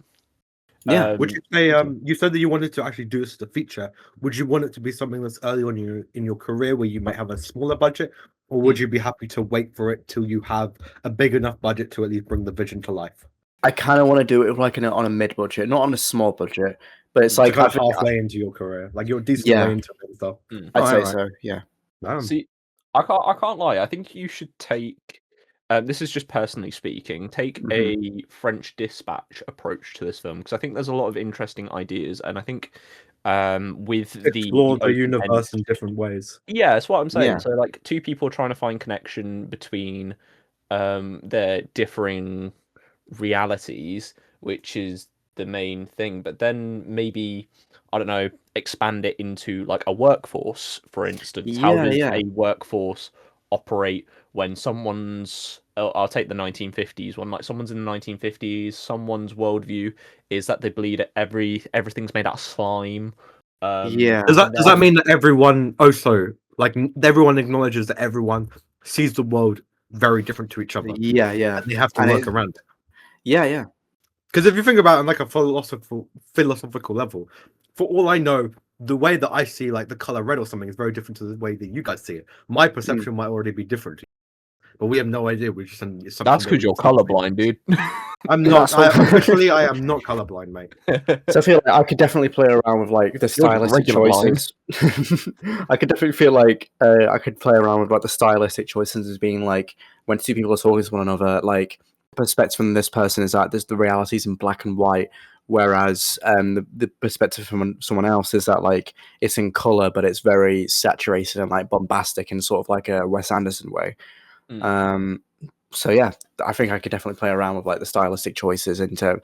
Yeah. Would you say you said that you wanted to actually do this as a feature? Would you want it to be something that's early on in your career, where you might have a smaller budget, or would you be happy to wait for it till you have a big enough budget to at least bring the vision to life? I kind of want to do it like on a mid budget, not on a small budget, but it's So like kind of halfway into your career, like you're a decent way into it and stuff. I'd say Alright. so. Yeah. See, I can't lie. I think you should take. This is just personally speaking. Take a French Dispatch approach to this film because I think there's a lot of interesting ideas, and I think with Explore the open universe end- in different ways. Yeah, that's what I'm saying. Yeah. So like two people trying to find connection between their differing realities, which is the main thing. But then maybe I don't know, expand it into like a workforce, for instance. How does a workforce operate when someone's I'll take the 1950s one, like someone's in the 1950s, someone's worldview is that they believe that everything's made out of slime. Does that mean that everyone also like everyone acknowledges that everyone sees the world very different to each other? Yeah. And they have to work around. Yeah. Because if you think about it on like a philosophical level, for all I know, the way that I see like the color red or something is very different to the way that you guys see it. My perception might already be different, but we have no idea. We're just something. That's because you're colorblind, dude. I'm not. Officially, I am not colorblind, mate. So I feel like I could definitely play around with like the stylistic choices. I could definitely feel like I could play around with like the stylistic choices as being like when two people are talking to one another, like perspective from this person is that there's the realities in black and white, whereas the perspective from someone else is that like it's in color, but it's very saturated and like bombastic in sort of like a Wes Anderson way. So yeah, I think I could definitely play around with like the stylistic choices into.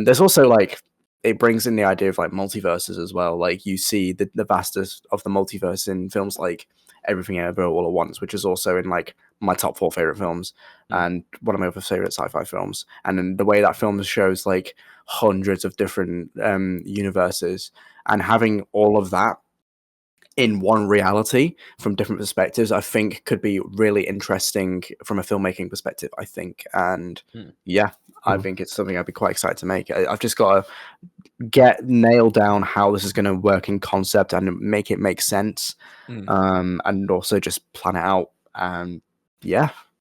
There's also like it brings in the idea of like multiverses as well. Like you see the vastness of the multiverse in films like Everything Everywhere All at Once, which is also in like my top 4 favorite films and one of my other favorite sci-fi films. And then the way that film shows like hundreds of different universes and having all of that in one reality from different perspectives, I think could be really interesting from a filmmaking perspective, I think. And I think it's something I'd be quite excited to make. I've just got to nail down how this is going to work in concept and make it make sense. And also just plan it out.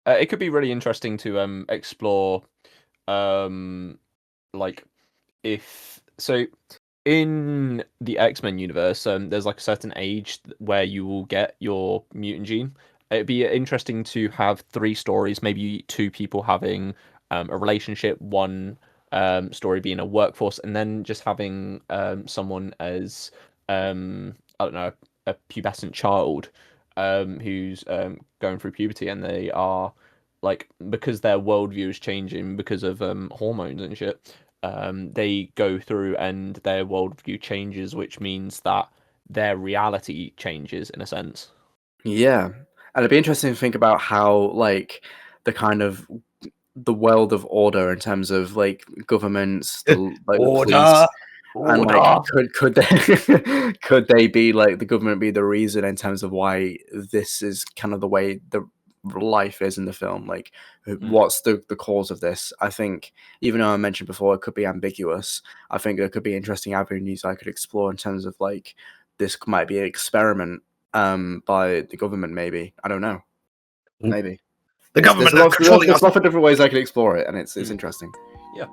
It could be really interesting to explore like if so in the X-Men universe, there's like a certain age where you will get your mutant gene. It'd be interesting to have 3 stories, maybe 2 people having a relationship, one story being a workforce, and then just having someone as I don't know, a pubescent child who's going through puberty, and they are like, because their worldview is changing because of hormones and shit. They go through and their worldview changes, which means that their reality changes in a sense. Yeah, and it'd be interesting to think about how like the kind of the world of order in terms of like governments, the police, and like could they could they be like the government be the reason in terms of why this is kind of the way the life is in the film, like what's the cause of this? I think even though I mentioned before it could be ambiguous, I think there could be interesting avenues I could explore in terms of like this might be an experiment by the government, maybe. I don't know, maybe the government there's lots of different ways I could explore it, and it's interesting. Yeah.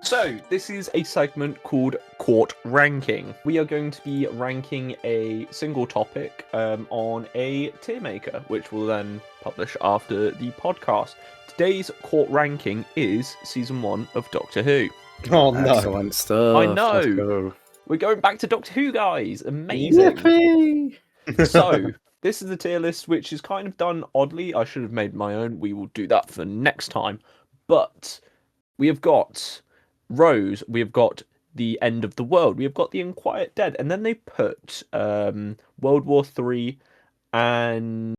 So, this is a segment called Court Ranking. We are going to be ranking a single topic on a tier maker, which we'll then publish after the podcast. Today's Court Ranking is Season 1 of Doctor Who. Oh, no. Excellent stuff. I know. Let's go. We're going back to Doctor Who, guys. Amazing. Yippee! So, this is the tier list, which is kind of done oddly. I should have made my own. We will do that for next time. But we have got Rose, we have got The End of the World, we have got The Unquiet Dead, and then they put World War III and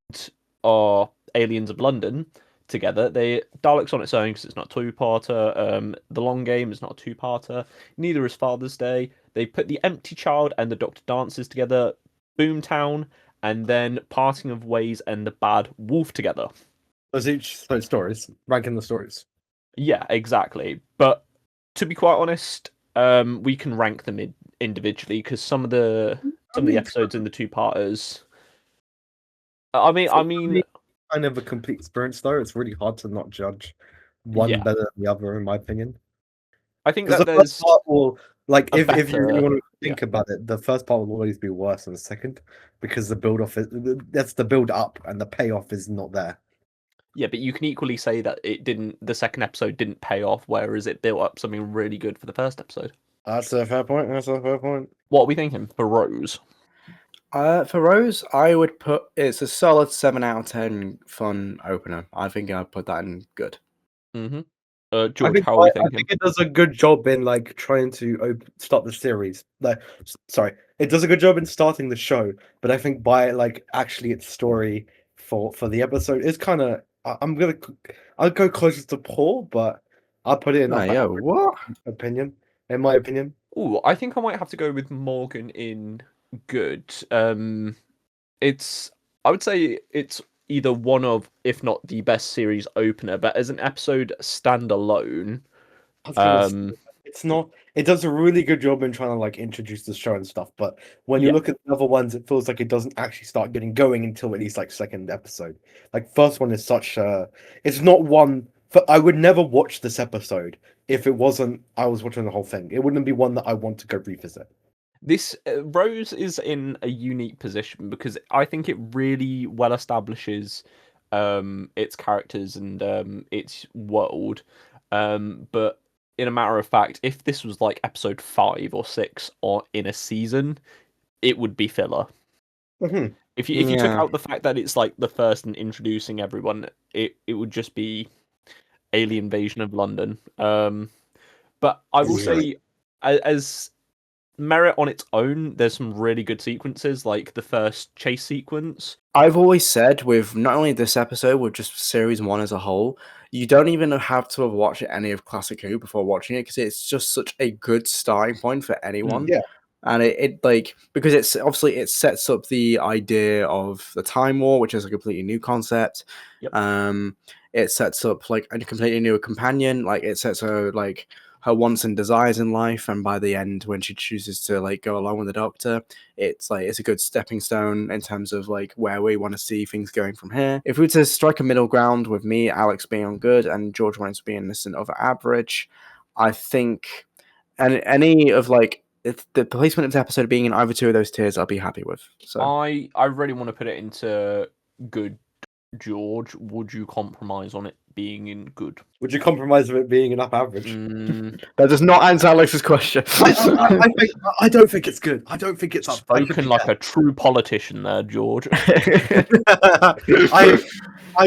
Aliens of London together. Daleks on its own because it's not a 2-parter. The Long Game is not a 2-parter. Neither is Father's Day. They put The Empty Child and The Doctor Dances together. Boomtown, and then Parting of Ways and The Bad Wolf together. Those each stories, ranking the stories. Yeah, exactly. But to be quite honest, we can rank them individually because some of the episodes in the two-parters. I mean, kind of a complete experience though. It's really hard to not judge one yeah. better than the other, in my opinion. I think Because that the there's first part will, like, a if you really better- want to think about it, the first part will always be worse than the second because the build off is that's the build up and the payoff is not there. yeah, but you can equally say that the second episode didn't pay off, whereas it built up something really good for the first episode. That's a fair point. That's a fair point. What are we thinking for Rose? For Rose, I would put it's a solid 7 out of 10 fun opener. I think I'd put that in good. Mm-hmm. I George, think, how are we I thinking? think it does a good job in like trying to start the series. Like, sorry, it does a good job in starting the show, but I think by like actually its story for the episode is kind of. I'll go closest to poor, but I'll put it in upper average What? opinion. In my opinion, Oh, I think I might have to go with Morgan in good. I would say it's either one of, if not the best series opener, but as an episode standalone, I was gonna say, it's not. It does a really good job in trying to like introduce the show and stuff, but when you Yeah. look at the other ones, it feels like it doesn't actually start getting going until at least like second episode. Like first one is such a. It's not one. I would never watch this episode if it wasn't. I was watching the whole thing. It wouldn't be one that I want to go revisit. This Rose is in a unique position because I think it really well establishes its characters and its world. But in a matter of fact, if this was like episode 5 or 6 or in a season, it would be filler. Mm-hmm. If you took out the fact that it's like the first and introducing everyone, it would just be Alien Invasion of London. But I will say, as merit on its own, there's some really good sequences, like the first chase sequence. I've always said with not only this episode, with just series 1 as a whole, you don't even have to have watched any of Classic Who before watching it because it's just such a good starting point for anyone. Yeah. And it like because it's obviously it sets up the idea of the Time War, which is a completely new concept. Yep. It sets up like a completely new companion. Like it sets her like her wants and desires in life, and by the end, when she chooses to like go along with the Doctor, it's like it's a good stepping stone in terms of like where we want to see things going from here. If we were to strike a middle ground with me, Alex being on good, and George wanting to be innocent over average, I think, and any of like if the placement of the episode being in either two of those tiers, I'll be happy with. So I really want to put it into good. George, would you compromise on it being in good? Would you compromise with it being an up average? that does not answer Alex's question. I don't think it's good. I don't think it's up. Spoken like a true politician there, George. I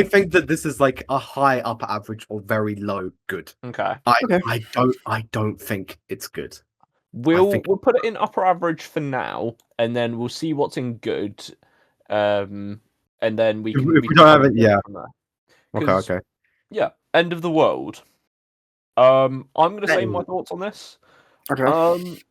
think that this is like a high upper average or very low good. Okay. I don't think it's good. We'll put it in upper average for now, and then we'll see what's in good. And then we can. If we don't have it, yeah. Okay. Yeah. End of the world. I'm gonna say my thoughts on this. Okay.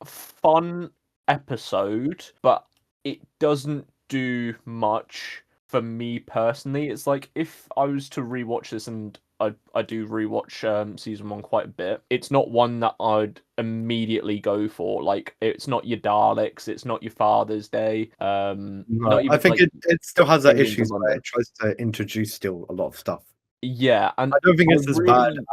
Fun episode, but it doesn't do much for me personally. It's like if I was to rewatch this, and I do rewatch season 1 quite a bit. It's not one that I'd immediately go for. Like it's not your Daleks, it's not your Father's Day. Not even, I think like, it still has that Aliens issues of where London. it tries to introduce still a lot of stuff. Yeah, and I don't think it's as bad really-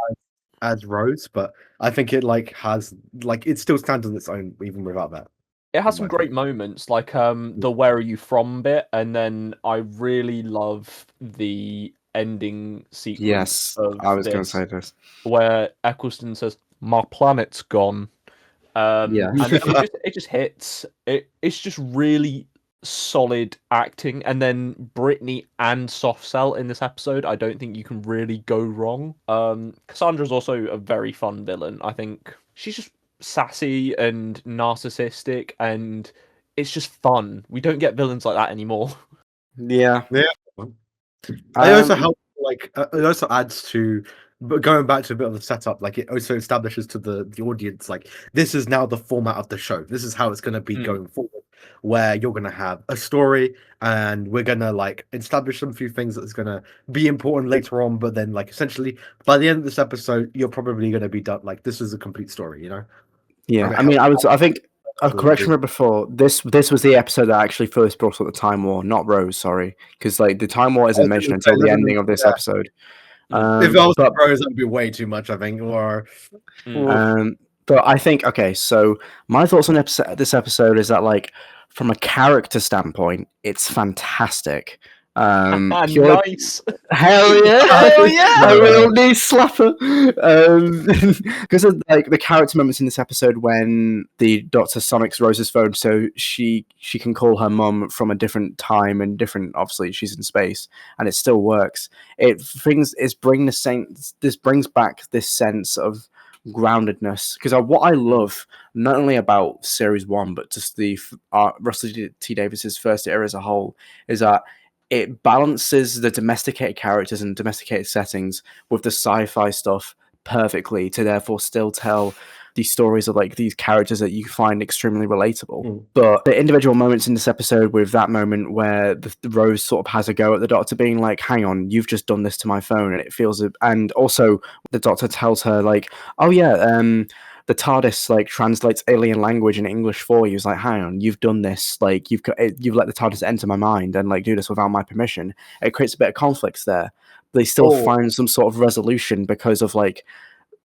as Rose, but I think it like has like it still stands on its own even without that. It has some great moments, like the "Where are you from" bit, and then I really love the ending sequence. Yes, of I was going to this, say this. where Eccleston says, "My planet's gone." Yeah. And it just hits. It's just really solid acting, and then Brittany and Soft Cell in this episode. I don't think you can really go wrong. Cassandra's also a very fun villain. I think she's just sassy and narcissistic, and it's just fun. We don't get villains like that anymore. Yeah. I also help like it also adds to, but going back to a bit of the setup, like it also establishes to the audience like this is now the format of the show. This is how it's going to be going forward, where you're going to have a story and we're going to like establish some few things that's going to be important later on, but then like essentially by the end of this episode you're probably going to be done. Like this is a complete story, you know. Yeah, Okay, I mean, I think. Correction absolutely. me before. This was the episode that actually first brought up the Time War, not Rose. Sorry, because like the Time War I isn't was mentioned gonna say, until the ending of this yeah. episode. If I was But Rose, that would be way too much, I think. Or Um, but I think okay. So my thoughts on this episode is that like from a character standpoint, it's fantastic. Purely Nice. hell yeah, Hell yeah! a real knee slapper. Because of like the character moments in this episode when the Doctor Sonics Rose's phone, so she can call her mum from a different time and different. Obviously, she's in space, and it still works. This brings back this sense of groundedness because what I love not only about series one but just the Russell T Davis's first era as a whole is that it balances the domesticated characters and domesticated settings with the sci-fi stuff perfectly to therefore still tell these stories of like these characters that you find extremely relatable. But the individual moments in this episode, with that moment where the Rose sort of has a go at the Doctor, being like, "Hang on, you've just done this to my phone," and it feels, and also the Doctor tells her like, "Oh yeah, the TARDIS like translates alien language in English for you." It's like, "Hang on, you've done this. Like you've let the TARDIS enter my mind and like do this without my permission." It creates a bit of conflicts there. They still find some sort of resolution because of like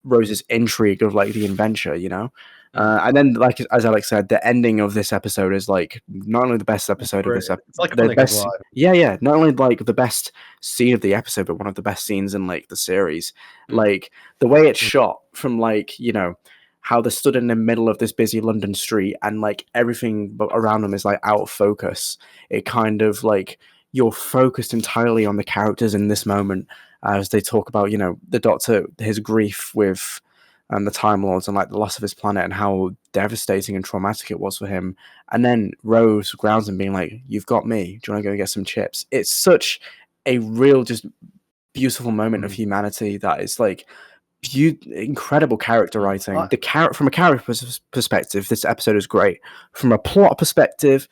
Rose's intrigue of like the adventure, you know. And then, like as Alex said, the ending of this episode is like not only the best episode of this episode, it's like the iconic as best, well. yeah, not only like the best scene of the episode, but one of the best scenes in like the series. Like the way it's shot from like how they're stood in the middle of this busy London street and like everything around them is like out of focus. It kind of like you're focused entirely on the characters in this moment as they talk about, the Doctor, his grief with the Time Lords and like the loss of his planet and how devastating and traumatic it was for him. And then Rose grounds him being like, "You've got me. Do you want to go get some chips?" It's such a real, just beautiful moment of humanity that is like incredible character writing. From a character perspective, this episode is great. From a plot perspective,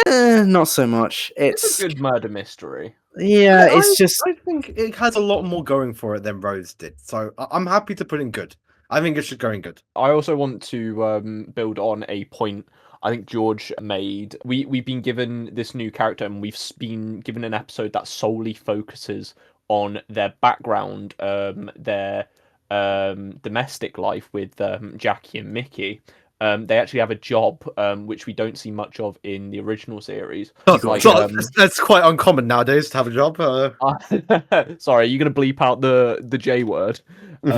not so much. It's a good murder mystery. Yeah, it's just. I think it has a lot more going for it than Rose did. So I'm happy to put in good. I think it should go in good. I also want to build on a point I think George made. We've been given this new character and we've been given an episode that solely focuses on their background, their domestic life with Jackie and Mickey. They actually have a job, which we don't see much of in the original series. That's quite uncommon nowadays to have a job. Sorry, are you going to bleep out the J word? You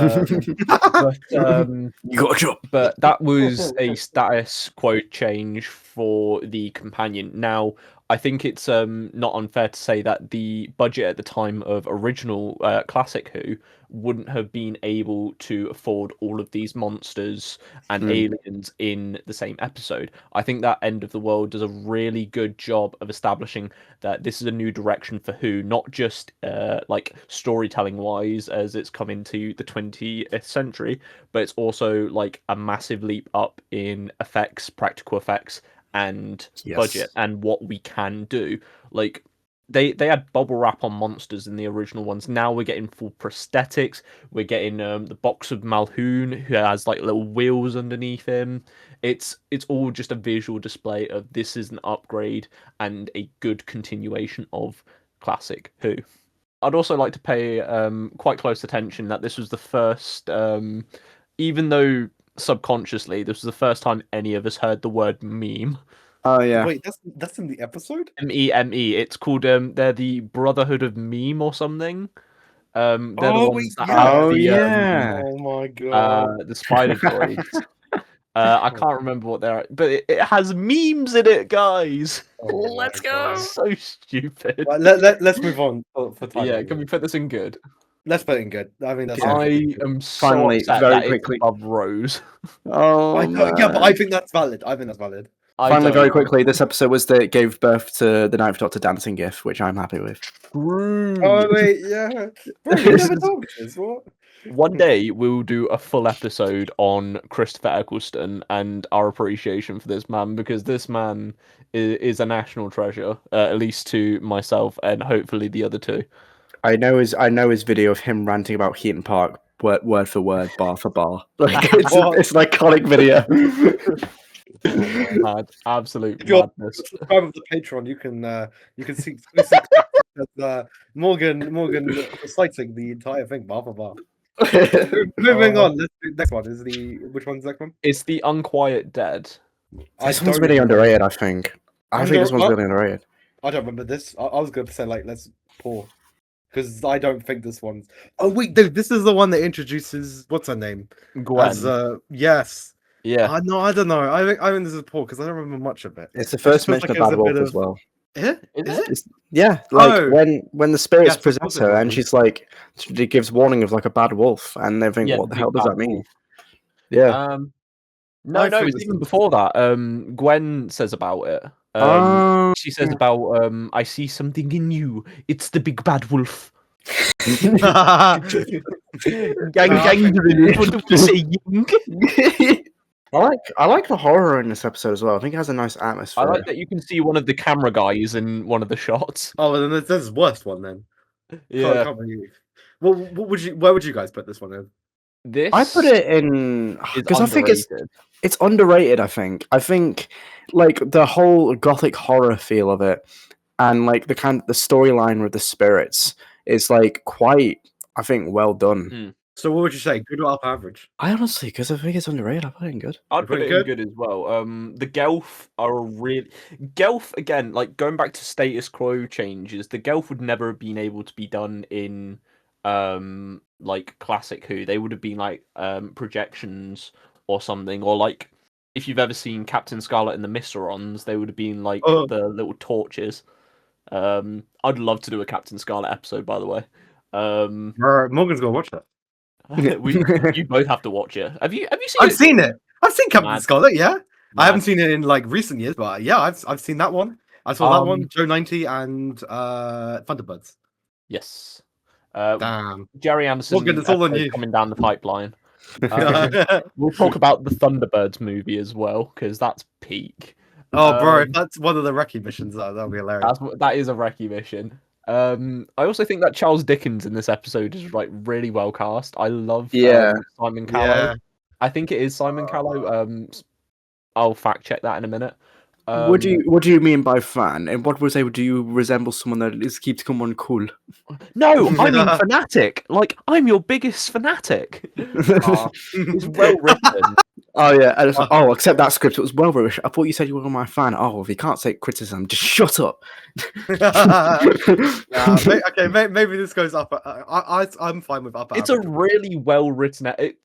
got a job. But that was a status quo change for the companion. Now, I think it's not unfair to say that the budget at the time of original Classic Who wouldn't have been able to afford all of these monsters and aliens in the same episode. I think that End of the World does a really good job of establishing that this is a new direction for Who, not just like storytelling wise as it's come into the 20th century, but it's also like a massive leap up in effects, practical effects, and budget and what we can do. Like they had bubble wrap on monsters in the original ones. Now we're getting full prosthetics. We're getting the box of Malhoun who has like little wheels underneath him. It's all just a visual display of this is an upgrade and a good continuation of Classic Who. I'd also like to pay quite close attention that this was the first, even though subconsciously this was the first time any of us heard the word meme. Oh yeah. Wait, that's in the episode? MEME. It's called they're the Brotherhood of Meme or something. They're the ones that have the oh my god. the spider droids. I can't remember what they're, but it has memes in it, guys. Let's go. So stupid. Right, let's move on. Yeah, can we put this in good? Let's put it in good. I mean, that's. I am so Finally, upset very that quickly. it's above Rose. Oh, yeah, but I think that's valid. Finally, very quickly, this episode was that gave birth to the Ninth Doctor dancing gif, which I'm happy with. Oh wait, yeah. Bro, we never told this. What? One day we'll do a full episode on Christopher Eccleston and our appreciation for this man, because this man is a national treasure, at least to myself and hopefully the other two. I know his video of him ranting about Heaton Park word for word, bar for bar. Like it's an iconic video. Mad, absolute If you're madness. a subscriber of the Patreon, you can see exclusive clips of, Morgan reciting the entire thing, bar for bar. Moving on, let's do, next one is which one's the next one? It's the Unquiet Dead. This one's really underrated, I think. I think this one's really underrated. I don't remember this. I was going to say, like, let's pause. Because I don't think this one's... Oh, wait, dude, this is the one that introduces... What's her name? Gwen. As, yes. Yeah. No, I don't know. I think this is poor, because I don't remember much of it. It's the first mention like of Bad Wolf as well. Yeah? Yeah, like Oh. when the spirits Yes, present her, and she's like, she gives warning of like a bad wolf, and they think, Yeah, what the big hell does bad that mean? wolf. Yeah. No, I think it's this even is- before that. Gwen says about it. She says about I see something in you. It's the big bad wolf. Gang, what do we say? I like the horror in this episode as well. I think it has a nice atmosphere. I like that you can see one of the camera guys in one of the shots. Oh, then this is the worst one, then. Yeah. Can't believe. Well, where would you guys put this one in? This I put it in is because I think underrated. it's underrated. I think like the whole gothic horror feel of it, and like the storyline with the spirits is like quite, I think, well done. So what would you say? Good or up average? I honestly, because I think it's underrated, I put it in good. I'd put it in good as well. The Gelf are a really Gelf again. Like going back to status quo changes, the Gelf would never have been able to be done in like classic Who. They would have been like projections or something, or like if you've ever seen Captain Scarlet and the Mysterons, they would have been like the little torches. I'd love to do a Captain Scarlet episode, by the way. Morgan's gonna watch that. You both have to watch it. Have you seen I've it? seen it. I've seen Captain Mad. Scarlet. Yeah, Mad. I haven't seen it in like recent years, but yeah, I've seen that one. I saw that one, Joe 90 and Thunderbirds. Yes. Damn. Jerry Anderson Morgan, it's all on episode you. coming down the pipeline. We'll talk about the Thunderbirds movie as well, because that's peak. Oh, bro, if that's one of the recce missions, that'll be hilarious. That is a recce mission. I also think that Charles Dickens in this episode is like really well cast. I love Simon Callow. Yeah. I think it is Simon Callow. I'll fact check that in a minute. What do you mean by fan? And what was do you resemble someone that keeps someone cool? No, I mean fanatic. Like I'm your biggest fanatic. It's well written. Oh yeah, and it's like, except that script, it was well written. I thought you said you were my fan. Oh, if you can't take criticism, just shut up. Okay, maybe this goes up. I'm fine with upper. It's a really well written. It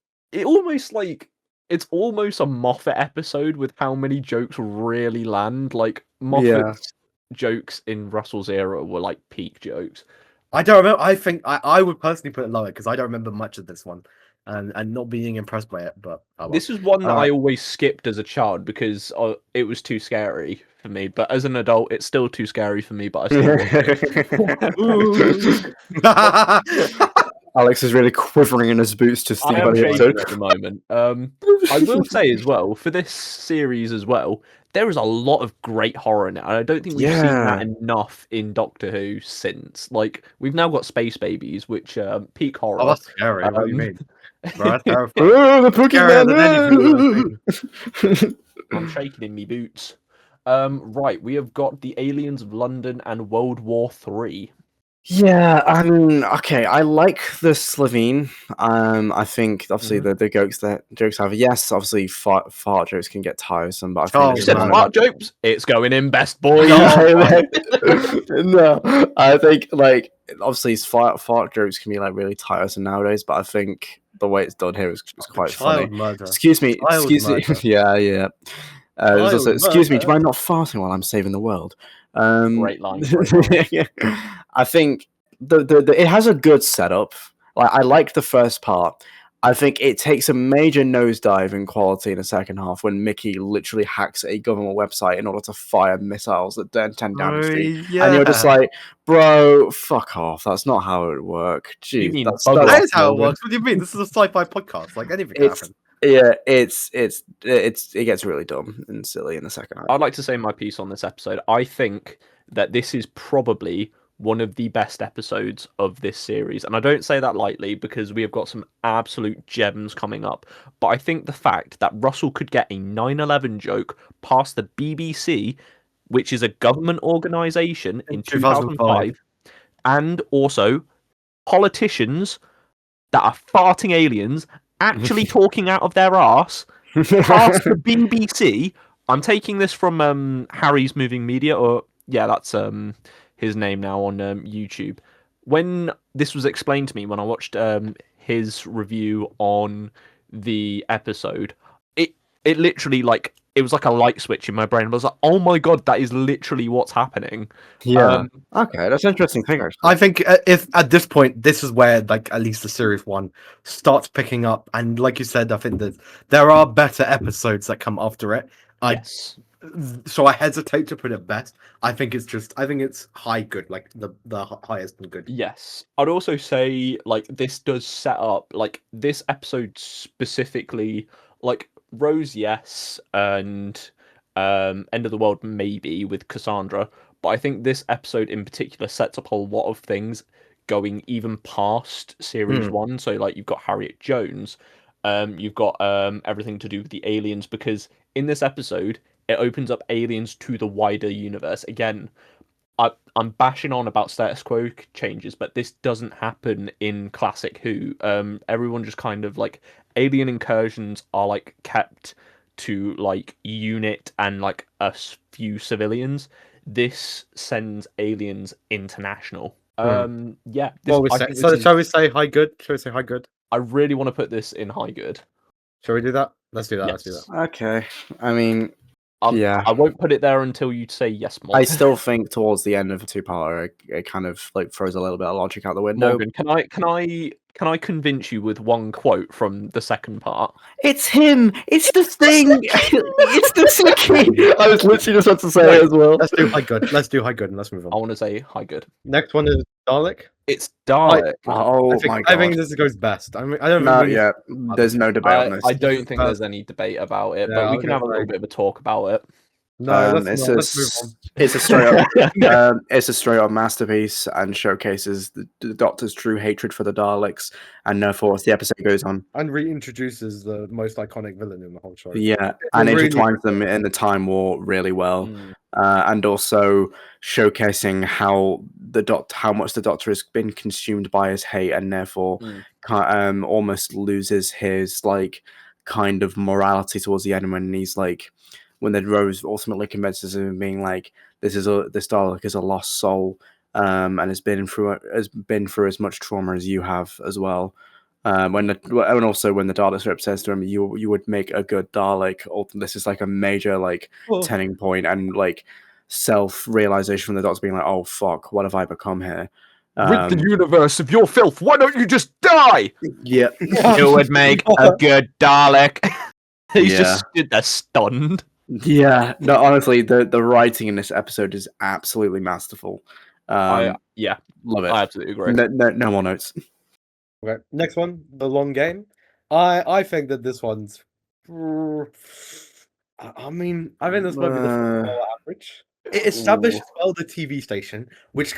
almost like it's almost a Moffat episode with how many jokes really land. Like Moffat's jokes in Russell's era were like peak jokes. I don't remember. I think I would personally put it lower because I don't remember much of this one. And not being impressed by it, but this is one that I always skipped as a child because it was too scary for me. But as an adult, it's still too scary for me. But I still Alex is really quivering in his boots to think about the episode at the moment. I will say as well for this series as well, there is a lot of great horror in it. I don't think we've seen that enough in Doctor Who since. Like we've now got Space Babies, which peak horror. Oh, that's scary. What do you mean? Bro, that's terrifying. the Pokemon! I'm shaking in me boots. Right, we have got the Aliens of London and World War 3. Yeah, I mean, okay, I like the Slovene. I think obviously the jokes have yes, obviously fart jokes can get tiresome, but I think you said fart jokes. It's going in best boy. No, I think like obviously fart jokes can be like really tiresome nowadays, but I think the way it's done here is quite funny. Murder. Excuse me. Yeah. Also, excuse me, do you mind not farting while I'm saving the world? Great line. I think it has a good setup. Like I like the first part. I think it takes a major nosedive in quality in the second half when Mickey literally hacks a government website in order to fire missiles that then tend down the street. And you're just like, bro, fuck off. That's not how it would work. Jeez, that is how it works. What do you mean? This is a sci-fi podcast. Like anything can happen. Yeah, it gets really dumb and silly in the second half. I'd like to say my piece on this episode. I think that this is probably one of the best episodes of this series. And I don't say that lightly because we have got some absolute gems coming up. But I think the fact that Russell could get a 9/11 joke past the BBC, which is a government organisation, in 2005, and also politicians that are farting aliens actually talking out of their arse past the BBC. I'm taking this from Harry's Moving Media, or yeah, that's his name now on YouTube. When this was explained to me when I watched his review on the episode, it literally it was like a light switch in my brain. I was like, oh my god, that is literally what's happening. Yeah. Okay, that's an interesting thing, actually. I think if at this point, this is where at least the series 1 starts picking up, and like you said, I think that there are better episodes that come after it. Yes. So I hesitate to put it best. I think it's high good, like the highest and good. Yes. I'd also say this does set up this episode specifically, Rose, yes, and End of the World maybe with Cassandra, but I think this episode in particular sets up a lot of things going even past series 1. So you've got Harriet Jones, you've got everything to do with the aliens, because in this episode it opens up aliens to the wider universe. Again, I'm bashing on about status quo changes, but this doesn't happen in classic Who. Everyone just kind of alien incursions are kept to unit and a few civilians. This sends aliens international. Yeah. Shall we say high good? Shall we say high good? I really want to put this in high good. Shall we do that? Let's do that. Yes. Let's do that. Okay. I mean, yeah. I won't put it there until you say yes, Morgan. I still think towards the end of a two-parter, it kind of throws a little bit of logic out the window. Morgan, can I convince you with one quote from the second part? It's him. It's the thing. It's the Quickie. I was literally just about to say it as well. Let's do high good. Let's do high good and let's move on. I want to say high good. Next one is Dalek. It's Dalek. I think this goes best. I mean, I don't know. Yeah, there's no debate on this. I don't think there's any debate about it, but we can have a little bit of a talk about it. No, let's move on. It's a straight up, it's a straight up masterpiece and showcases the Doctor's true hatred for the Daleks, and therefore as the episode goes on, and reintroduces the most iconic villain in the whole show. Yeah, and intertwines them in the Time War really well, and also showcasing how much the Doctor has been consumed by his hate, and therefore almost loses his kind of morality towards the end when he's when the Rose ultimately convinces him of being this Dalek is a lost soul, and has been through as much trauma as you have as well. And also when the Dalek script says to him, you would make a good Dalek. This is a major turning point and self-realization from the Doctor being oh fuck, what have I become here? Rid the universe of your filth. Why don't you just die? Yeah, you would make a good Dalek. He's just stood there stunned. Yeah, no, honestly, the writing in this episode is absolutely masterful. Love it. I absolutely agree. No more notes. Okay, next one, The Long Game. I think that this one's. I think this might be the lower average. It established well the TV station, which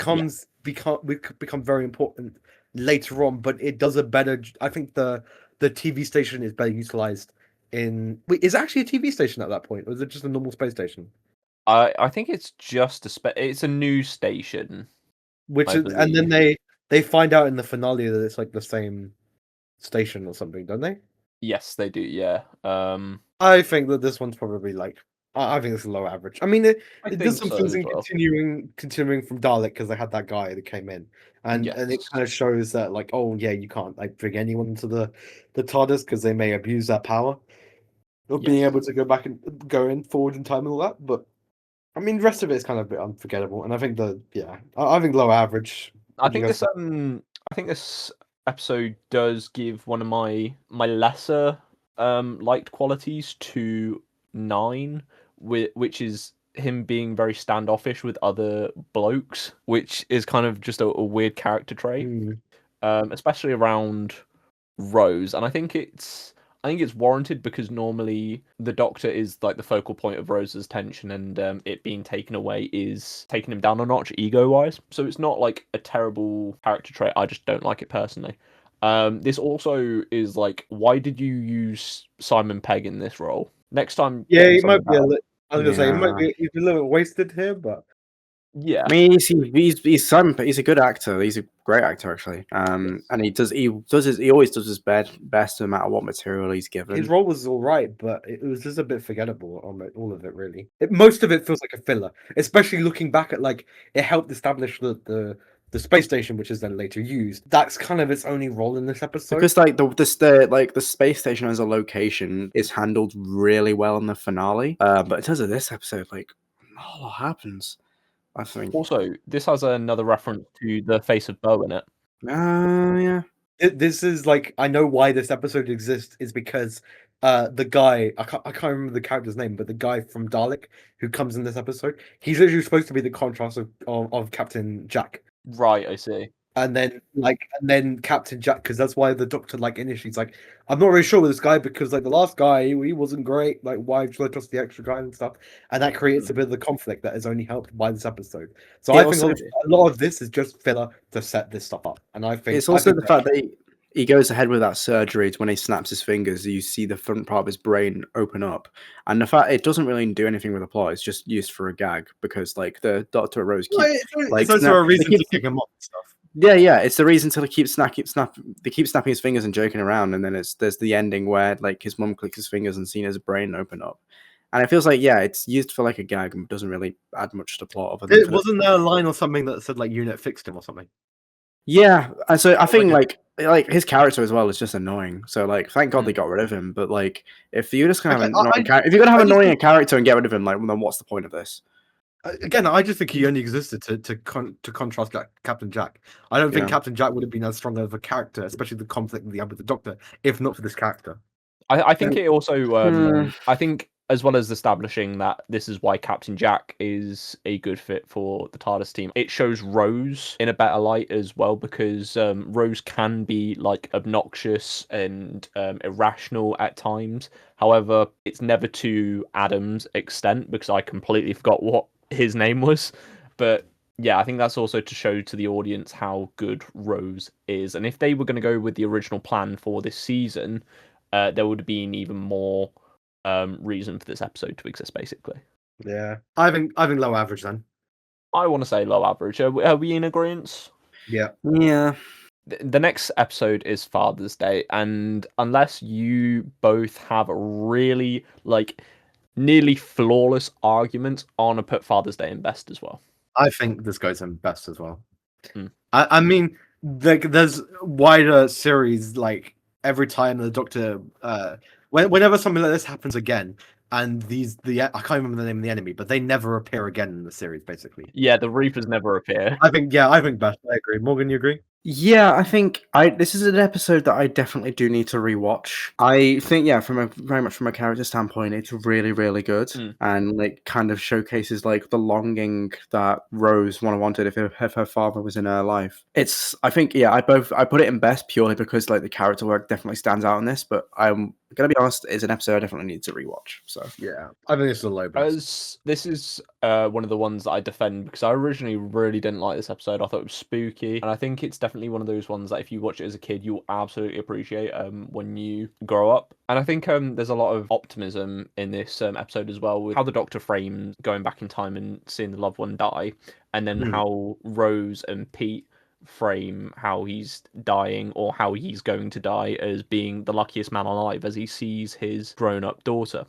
become very important later on, but it does a better. I think the TV station is better utilized. Is it actually a TV station at that point, or is it just a normal space station? I think it's just it's a news station. And then they find out in the finale that it's the same station or something, don't they? Yes, they do. Yeah. I think that this one's probably I think it's a low average. I mean, it does some things in continuing from Dalek because they had that guy that came in, and it kind of shows that you can't bring anyone into the TARDIS because they may abuse that power of being able to go back and go in forward in time and all that. But I mean, the rest of it is kind of a bit unforgettable, and I think I think low average. I think this episode does give one of my lesser liked qualities to 9, which is him being very standoffish with other blokes, which is kind of just a weird character trait, especially around Rose. And I think I think it's warranted because normally the Doctor is like the focal point of Rose's tension, and it being taken away is taking him down a notch ego-wise. So it's not like a terrible character trait. I just don't like it personally. This also is like, why did you use Simon Pegg in this role? Next time, Yeah, get he someone might be a else. little. I was gonna say Yeah. he's a little bit wasted here, but Yeah, I mean, he's a good actor. He's a great actor actually. And he always does his best no matter what material he's given. his role was all right, but it was just a bit forgettable on all of it. Really, most of it feels like a filler, especially looking back at like it helped establish the space station, which is then later used. That's kind of its only role in this episode. Because like the space station as a location is handled really well in the finale. But in terms of this episode, like not a lot happens. I think. also, this has another reference to the face of Bo in it. Yeah. This is like, I know why this episode exists is because the guy, I can't remember the character's name, but the guy from Dalek who comes in this episode, he's literally supposed to be the contrast of Captain Jack. Right, I see. And then Captain Jack, because that's why the Doctor like initially is like, I'm not really sure with this guy because like the last guy he wasn't great. Like why should I trust the extra guy and stuff? And that creates a bit of the conflict that is only helped by this episode. So I think a lot of this is just filler to set this stuff up. And I think it's also the fact that he goes ahead with that surgery when he snaps his fingers. You see the front part of his brain open up, and the fact it doesn't really do anything with the plot. It's just used for a gag because like the Doctor and Rose keep it's also a reason to pick him up and stuff. Yeah, it's the reason to keep snapping his fingers and joking around, and then there's the ending where like his mum clicks his fingers and seeing his brain open up, and it feels like it's used for like a gag and doesn't really add much to the plot. Wasn't there a line or something that said like unit fixed him or something? Yeah, and so I think like his character as well is just annoying. So like, thank God they got rid of him. But like, if you're just gonna have if you're gonna have an annoying character and get rid of him, like, well, then what's the point of this? Again, I just think he only existed to contrast Captain Jack. I don't think Captain Jack would have been as strong of a character, especially the conflict that he had with the Doctor, if not for this character. I think it also, I think as well as establishing that this is why Captain Jack is a good fit for the TARDIS team, it shows Rose in a better light as well, because Rose can be like obnoxious and irrational at times. However, it's never to Adam's extent, because I completely forgot what his name was. But yeah, I think that's also to show to the audience how good Rose is. And if they were going to go with the original plan for this season, there would have been even more reason for this episode to exist, basically. Yeah, I think low average then. I want to say low average. Are we in agreement? Yeah. The next episode is Father's Day, and unless you both have a really like nearly flawless argument, I want to put Father's Day in best as well. I think this goes in best as well. I mean, there's wider series like every time the Doctor, whenever something like this happens again, and I can't remember the name of the enemy, but they never appear again in the series, basically. Yeah, the Reapers never appear. I think best. I agree. Morgan, you agree? Yeah, I think this is an episode that I definitely do need to rewatch. I think very much from a character standpoint, it's really, really good, and it kind of showcases like the longing that Rose wanted if her father was in her life. I put it in best purely because like the character work definitely stands out in this, but I'm gonna be honest, it's an episode I definitely need to rewatch. So yeah, I think it's a low best. This is one of the ones that I defend because I originally really didn't like this episode. I thought it was spooky, and I think it's definitely one of those ones that if you watch it as a kid, you'll absolutely appreciate when you grow up. And I think there's a lot of optimism in this episode as well, with how the Doctor frames going back in time and seeing the loved one die, and then how Rose and Pete frame how he's dying or how he's going to die as being the luckiest man alive as he sees his grown-up daughter.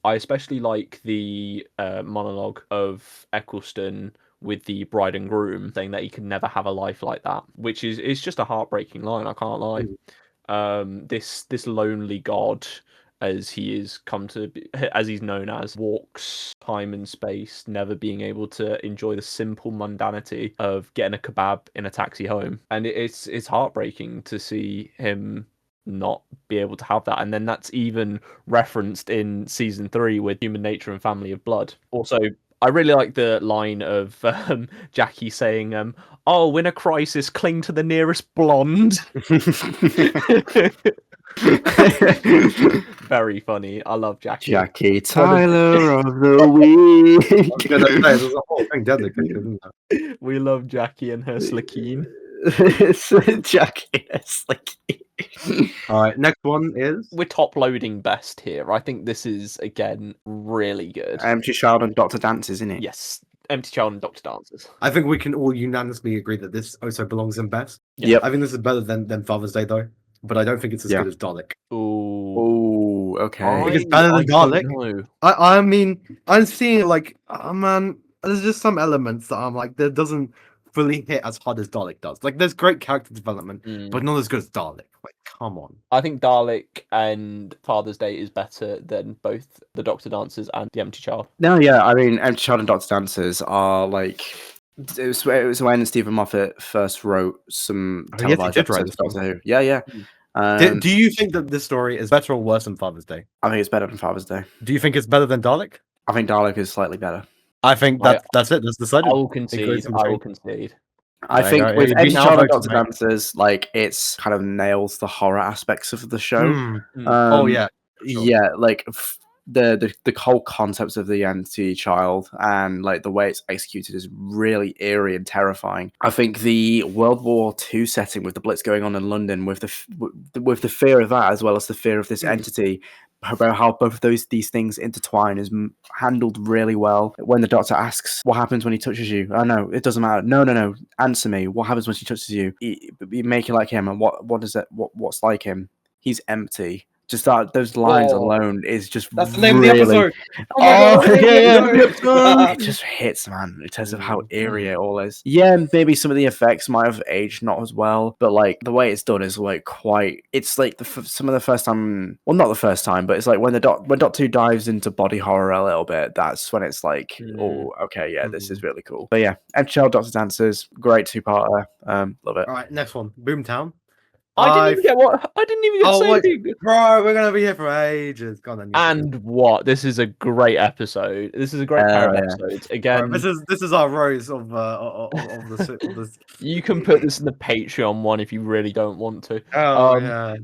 I especially like the monologue of Eccleston with the bride and groom saying that he could never have a life like that, which is just a heartbreaking line, I can't lie. This lonely god, as he is as he's known as, walks time and space, never being able to enjoy the simple mundanity of getting a kebab in a taxi home. And it's heartbreaking to see him not be able to have that. And then that's even referenced in season 3 with Human Nature and Family of Blood. Also, I really like the line of Jackie saying, "Oh, in a crisis, cling to the nearest blonde." Very funny. I love Jackie. Jackie Tyler of the week. I was gonna say there's a whole thing dedicated, isn't there? We love Jackie and her slickeen. Jackie is like. All right, next one is We're top loading best here. I think this is again really good. Empty Child and Dr. Dances, isn't it? Yes, Empty Child and Doctor Dancers. I think we can all unanimously agree that this also belongs in best. Yep. I think this is better than Father's Day though, but I don't think it's as Yeah. good as Dalek. Ooh. Oh, okay. I think it's better than don't Dalek. know. I mean, I'm seeing like, oh man, there's just some elements that I'm like, that doesn't fully hit as hard as Dalek does. Like, there's great character development, but not as good as Dalek. Like, come on. I think Dalek and Father's Day is better than both the Doctor Dancers and the Empty Child. No, yeah, I mean, Empty Child and Dr. Dancers are like. It was when Stephen Moffat first wrote some Oh, yes, he televised did write episodes of this Doctor Who. Yeah, yeah. Do you think that this story is better or worse than Father's Day? I think it's better than Father's Day. Do you think it's better than Dalek? I think Dalek is slightly better. I think that's it. That's decided. I will concede. I will concede. I There you think go. with You've Empty been Child and outvoted, Doctor mate. Dancers, like it's kind of nails the horror aspects of the show. Oh yeah. Sure. Yeah, like the whole concept of the empty child and like the way it's executed is really eerie and terrifying. I think the World War II setting with the Blitz going on in London, with the fear of that as well as the fear of this entity, about how both of these things intertwine is handled really well. When the Doctor asks, "What happens when he touches you?" "Oh no, it doesn't matter." No. Answer me. What happens when she touches you? You make it like him, and what is it? What's like him? He's empty. Just those lines alone is just That's the name really... of the episode. It just hits, man, in terms of how eerie it all is. Yeah, maybe some of the effects might have aged not as well, but like the way it's done is like quite. It's like some of the first time. Well, not the first time, but it's like when Doctor Who dives into body horror a little bit. That's when it's like, oh, okay, yeah, this is really cool. But yeah, Empty Child, Doctor Dancers, great two-parter. Love it. All right, next one, Boomtown. I didn't even get to say anything. Bro, we're gonna be here for ages. Go on, then. And what? This is a great episode. This is a great pair of episodes. Again, right, this is our rose of the. You can put this in the Patreon one if you really don't want to. Oh yeah.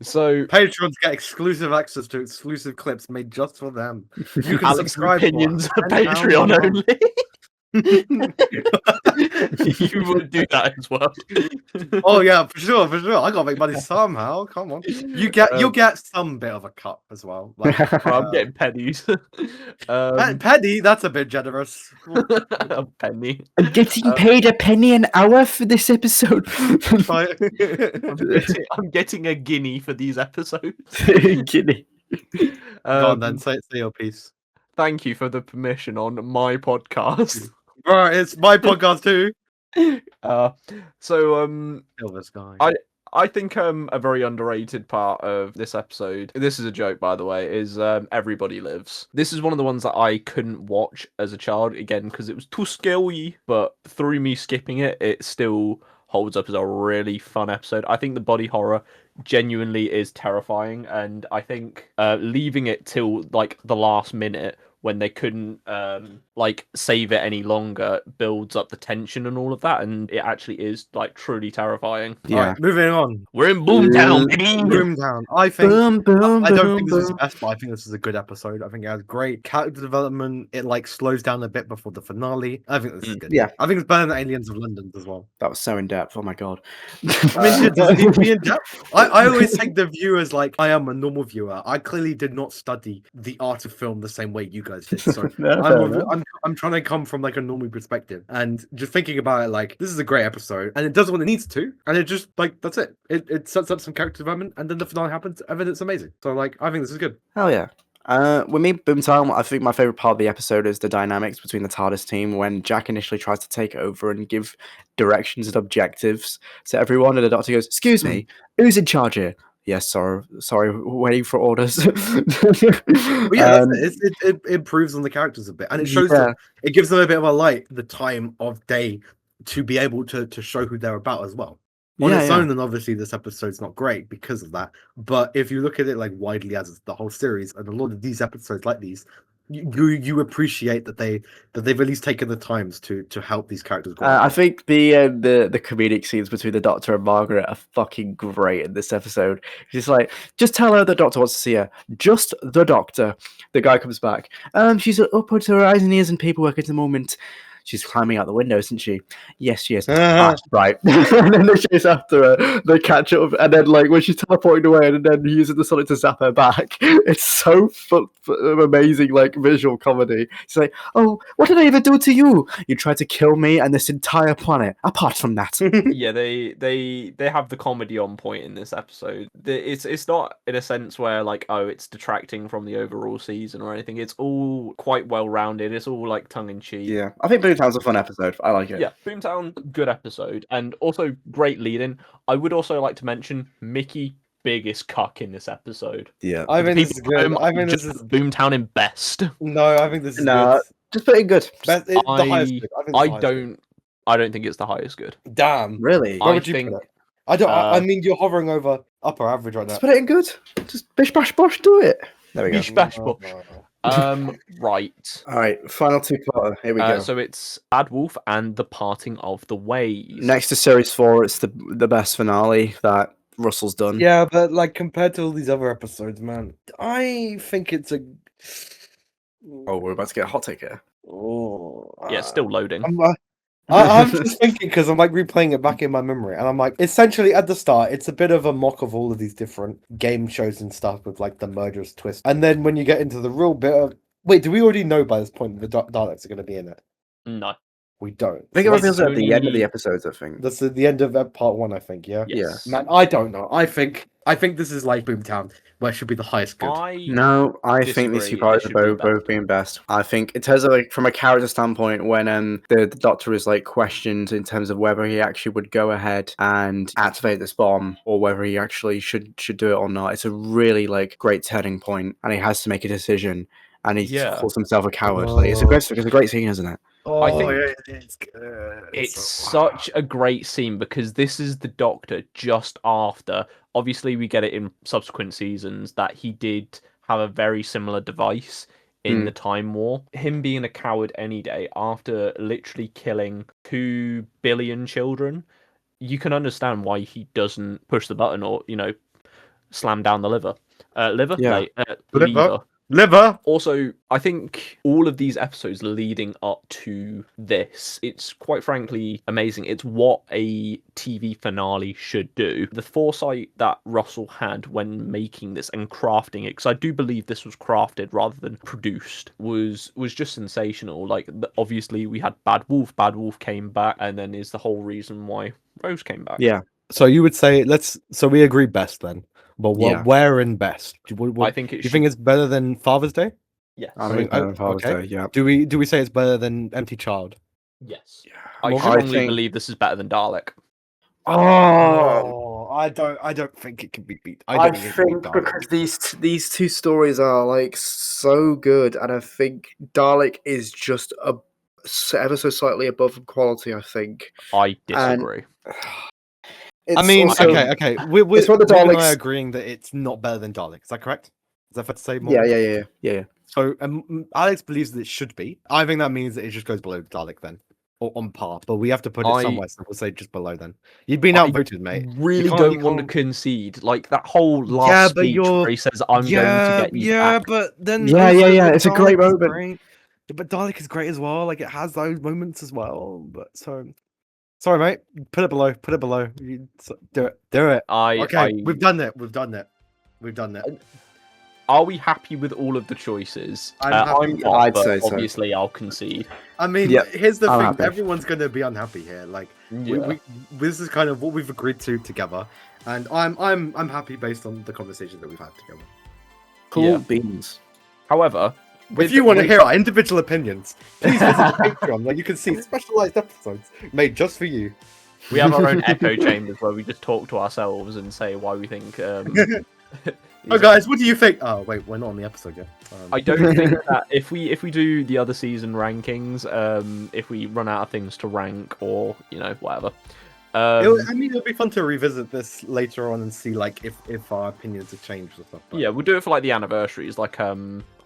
So Patrons get exclusive access to exclusive clips made just for them. You can Alex's subscribe. opinions are Patreon only. You would do that as well. Oh yeah, for sure. I gotta make money somehow. Come on, you'll get some bit of a cut as well. Like, I'm getting pennies. penny, that's a bit generous. A penny. I'm getting paid a penny an hour for this episode. I'm getting a guinea for these episodes. Guinea. Go on then, say your piece. Thank you for the permission on my podcast. Right, it's my podcast too. Kill this guy. I think a very underrated part of this episode, this is a joke by the way, is Everybody Lives. This is one of the ones that I couldn't watch as a child, again, because it was too scary, but through me skipping it, it still holds up as a really fun episode. I think the body horror genuinely is terrifying, and I think leaving it till like the last minute when they couldn't like save it any longer builds up the tension and all of that, and it actually is like truly terrifying. Yeah. Right, moving on. We're in Boomtown, baby. Boomtown. I think Boom, I don't think boom, this is boom. best, but I think this is a good episode. I think it has great character development. It like slows down a bit before the finale. I think this is good. Yeah. I think it's better than Aliens of London as well. That was so in depth. Oh my god. I mean, shit, does it need to be in depth? I always take the view as like I am a normal viewer. I clearly did not study the art of film the same way you guys did. So I'm trying to come from like a normal perspective, and just thinking about it, like this is a great episode, and it does what it needs to, and it just like that's it. It sets up some character development, and then the finale happens, and then it's amazing. So like I think this is good. Hell yeah. With me, Boomtown, I think my favorite part of the episode is the dynamics between the TARDIS team when Jack initially tries to take over and give directions and objectives to everyone, and the Doctor goes, "Excuse me, who's in charge here?" "Yes, sorry, waiting for orders." But yeah, it improves on the characters a bit, and it shows them, it gives them a bit of a light, the time of day, to be able to show who they're about as well. On its own, and obviously this episode's not great because of that. But if you look at it like widely as the whole series, and a lot of these episodes like these, you appreciate that they've at least taken the times to help these characters grow. I think the comedic scenes between the Doctor and Margaret are fucking great in this episode. She's like, just tell her the Doctor wants to see her. Just the Doctor. The guy comes back. She's up to her eyes and ears in paperwork at the moment. She's climbing out the window, isn't she? Yes, she is. Right. And then they chase after her. They catch up, and then like when she's teleporting away, and then using the Sonic to zap her back. It's so amazing, like visual comedy. She's like, "Oh, what did I ever do to you? You tried to kill me and this entire planet. Apart from that." Yeah, they have the comedy on point in this episode. It's not in a sense where like, oh, it's detracting from the overall season or anything. It's all quite well rounded. It's all like tongue in cheek. Yeah, I think Boomtown's a fun episode. I like it. Yeah, Boomtown, good episode, and also great lead-in. I would also like to mention Mickey, biggest cuck in this episode. Yeah, I think this is good. I think this is Boomtown in best. no. I think this is No, good. just pretty good. Best, the highest good. I think the highest good. I don't think it's the highest good. Damn. Really? Where I would you think put it? I don't. I mean, you're hovering over upper average right now. Just put it in good. Just bish bash bosh, do it. There we go. Bish bash bosh. Right. All right, final two-parter. Here we go. So it's Bad Wolf and The Parting of the Ways. Next to series 4, it's the best finale that Russell's done. Yeah, but like compared to all these other episodes, man, I think it's a. Oh, we're about to get a hot take here. Oh, Yeah, it's still loading. I'm just thinking because I'm like replaying it back in my memory, and I'm like, essentially at the start, it's a bit of a mock of all of these different game shows and stuff with like the murderous twist, and then when you get into the real bit of, wait, do we already know by this point the Daleks are going to be in it? No. We don't. I think it That's reveals it at the end of only- the episodes, I think. That's at the end of part 1, I think. Yeah. Yes. Man, I don't know. I think this is like Boomtown, where it should be the highest good. No, I think these two disagree. parts It are should be both being best. I think in terms of like from a character standpoint, when the Doctor is like questioned in terms of whether he actually would go ahead and activate this bomb or whether he actually should do it or not, it's a really like great turning point, and he has to make a decision, and he calls himself a coward. Like it's a great scene, isn't it? Oh, I think it's good. It's such a great scene because this is the Doctor just after. Obviously, we get it in subsequent seasons that he did have a very similar device in the Time War. Him being a coward any day after literally killing 2 billion children, you can understand why he doesn't push the button or, slam down the liver. Yeah. Lever. Liver. Also, I think all of these episodes leading up to this, it's quite frankly amazing. It's what a TV finale should do. The foresight that Russell had when making this and crafting it, because I do believe this was crafted rather than produced, was just sensational. Like, obviously, we had Bad Wolf. Bad Wolf came back, and then is the whole reason why Rose came back. Yeah. So you would say so we agree best then. But where in best? I think do you think it's better than Father's Day? Yes. I think better than Father's Day, yeah. Do we say it's better than Empty Child? Yes. Yeah. I strongly believe this is better than Dalek. Oh, I don't think it can be beat. I think because these two stories are like so good, and I think Dalek is just ever so slightly above quality. I think. I disagree. I mean, also, okay. We're it's what the Daleks... Daleks agreeing that it's not better than Dalek. Is that correct? Is that fair to say more? Yeah. So Alex believes that it should be. I think that means that it just goes below Dalek then, or on par. But we have to put it somewhere, so we'll say just below then. You've been outvoted, mate. Really don't want to concede. Like that whole last speech where he says, "I'm going to get you back." But then it's a great moment. But Dalek is great as well. Like it has those moments as well. But sorry, mate. Put it below. Do it. We've done it. Are we happy with all of the choices? I'm not, I'd but say so. Obviously, I'll concede. I mean, here's the I'm thing: happy. everyone's going to be unhappy here. Like, this is kind of what we've agreed to together, and I'm happy based on the conversations that we've had together. Cool beans. However, if you want to hear our individual opinions, please visit the Patreon, where you can see specialized episodes made just for you. we have our own echo chambers where we just talk to ourselves and say why we think. Oh, guys, what do you think? Oh, wait, we're not on the episode yet. I don't think that if we do the other season rankings, if we run out of things to rank or whatever, I mean, it'll be fun to revisit this later on and see like if our opinions have changed or stuff. Yeah, we'll do it for like the anniversaries. Like I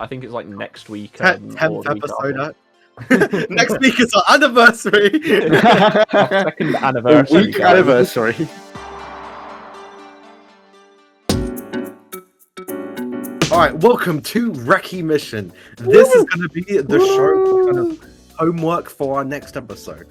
think it's like next week. 10th or the week episode. after. Next week is our anniversary. Our second anniversary. Week guys. anniversary. All right, welcome to Recy Mission. This is going to be the show kind of homework for our next episode.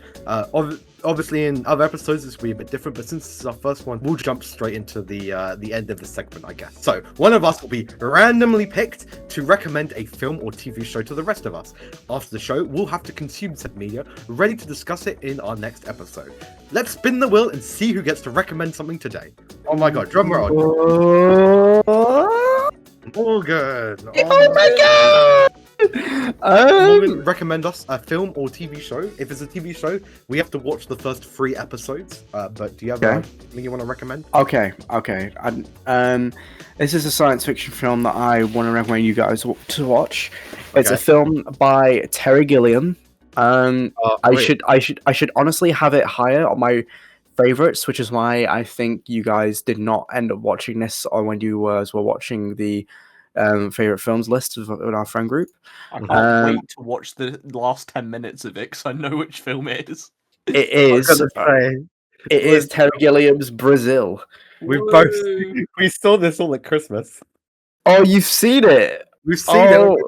Obviously, in other episodes, this will be a bit different, but since this is our first one, we'll jump straight into the end of the segment, I guess. So, one of us will be randomly picked to recommend a film or TV show to the rest of us. After the show, we'll have to consume said media, ready to discuss it in our next episode. Let's spin the wheel and see who gets to recommend something today. Oh my god, drum roll. Morgan. Oh my god! Morgan, recommend us a film or TV show. If it's a TV show, we have to watch the first 3 episodes. But do you have anything you want to recommend? Okay. This is a science fiction film that I want to recommend you guys to watch. It's a film by Terry Gilliam. I should honestly have it higher on my favorites, which is why I think you guys did not end up watching this, or when you were watching the favorite films list of our friend group. I can't wait to watch the last 10 minutes of it because I know which film it is. It is Terry Gilliam's Brazil. We saw this all at Christmas. Oh, you've seen it? We've seen it.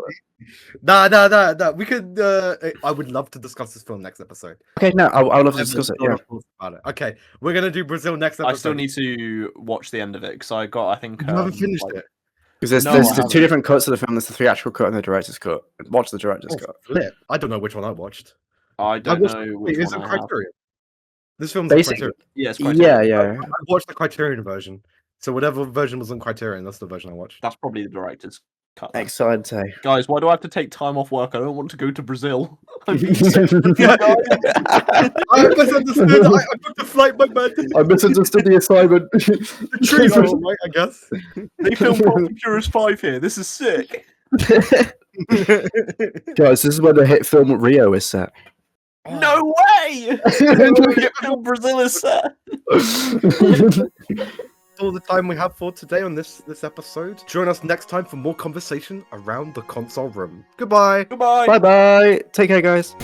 Nah. We could. I would love to discuss this film next episode. Okay, no, I'll love to discuss it. Yeah. About it. Okay, we're gonna do Brazil next episode. I still need to watch the end of it because I think you haven't finished it. Because there's 2 different cuts of the film. There's the theatrical cut and the director's cut. Watch the director's cut. Flip. I don't know which one I watched. I don't know which is one it I have. Criterion? This film's Basically, Criterion. Yeah, it's Criterion. Yeah. I watched the Criterion version. So whatever version was on Criterion, that's the version I watched. That's probably the director's cut. Excellent. Guys, why do I have to take time off work? I don't want to go to Brazil. I misunderstood. I booked a flight, my man. I misunderstood the assignment. The trees are all right, I guess. They film Property Purist 5 here. This is sick. Guys, this is where the hit film Rio is set. No way! Film Brazil is set. All the time we have for today on this episode. Join us next time for more conversation around the console room. Goodbye. Goodbye. Bye bye. Take care, guys.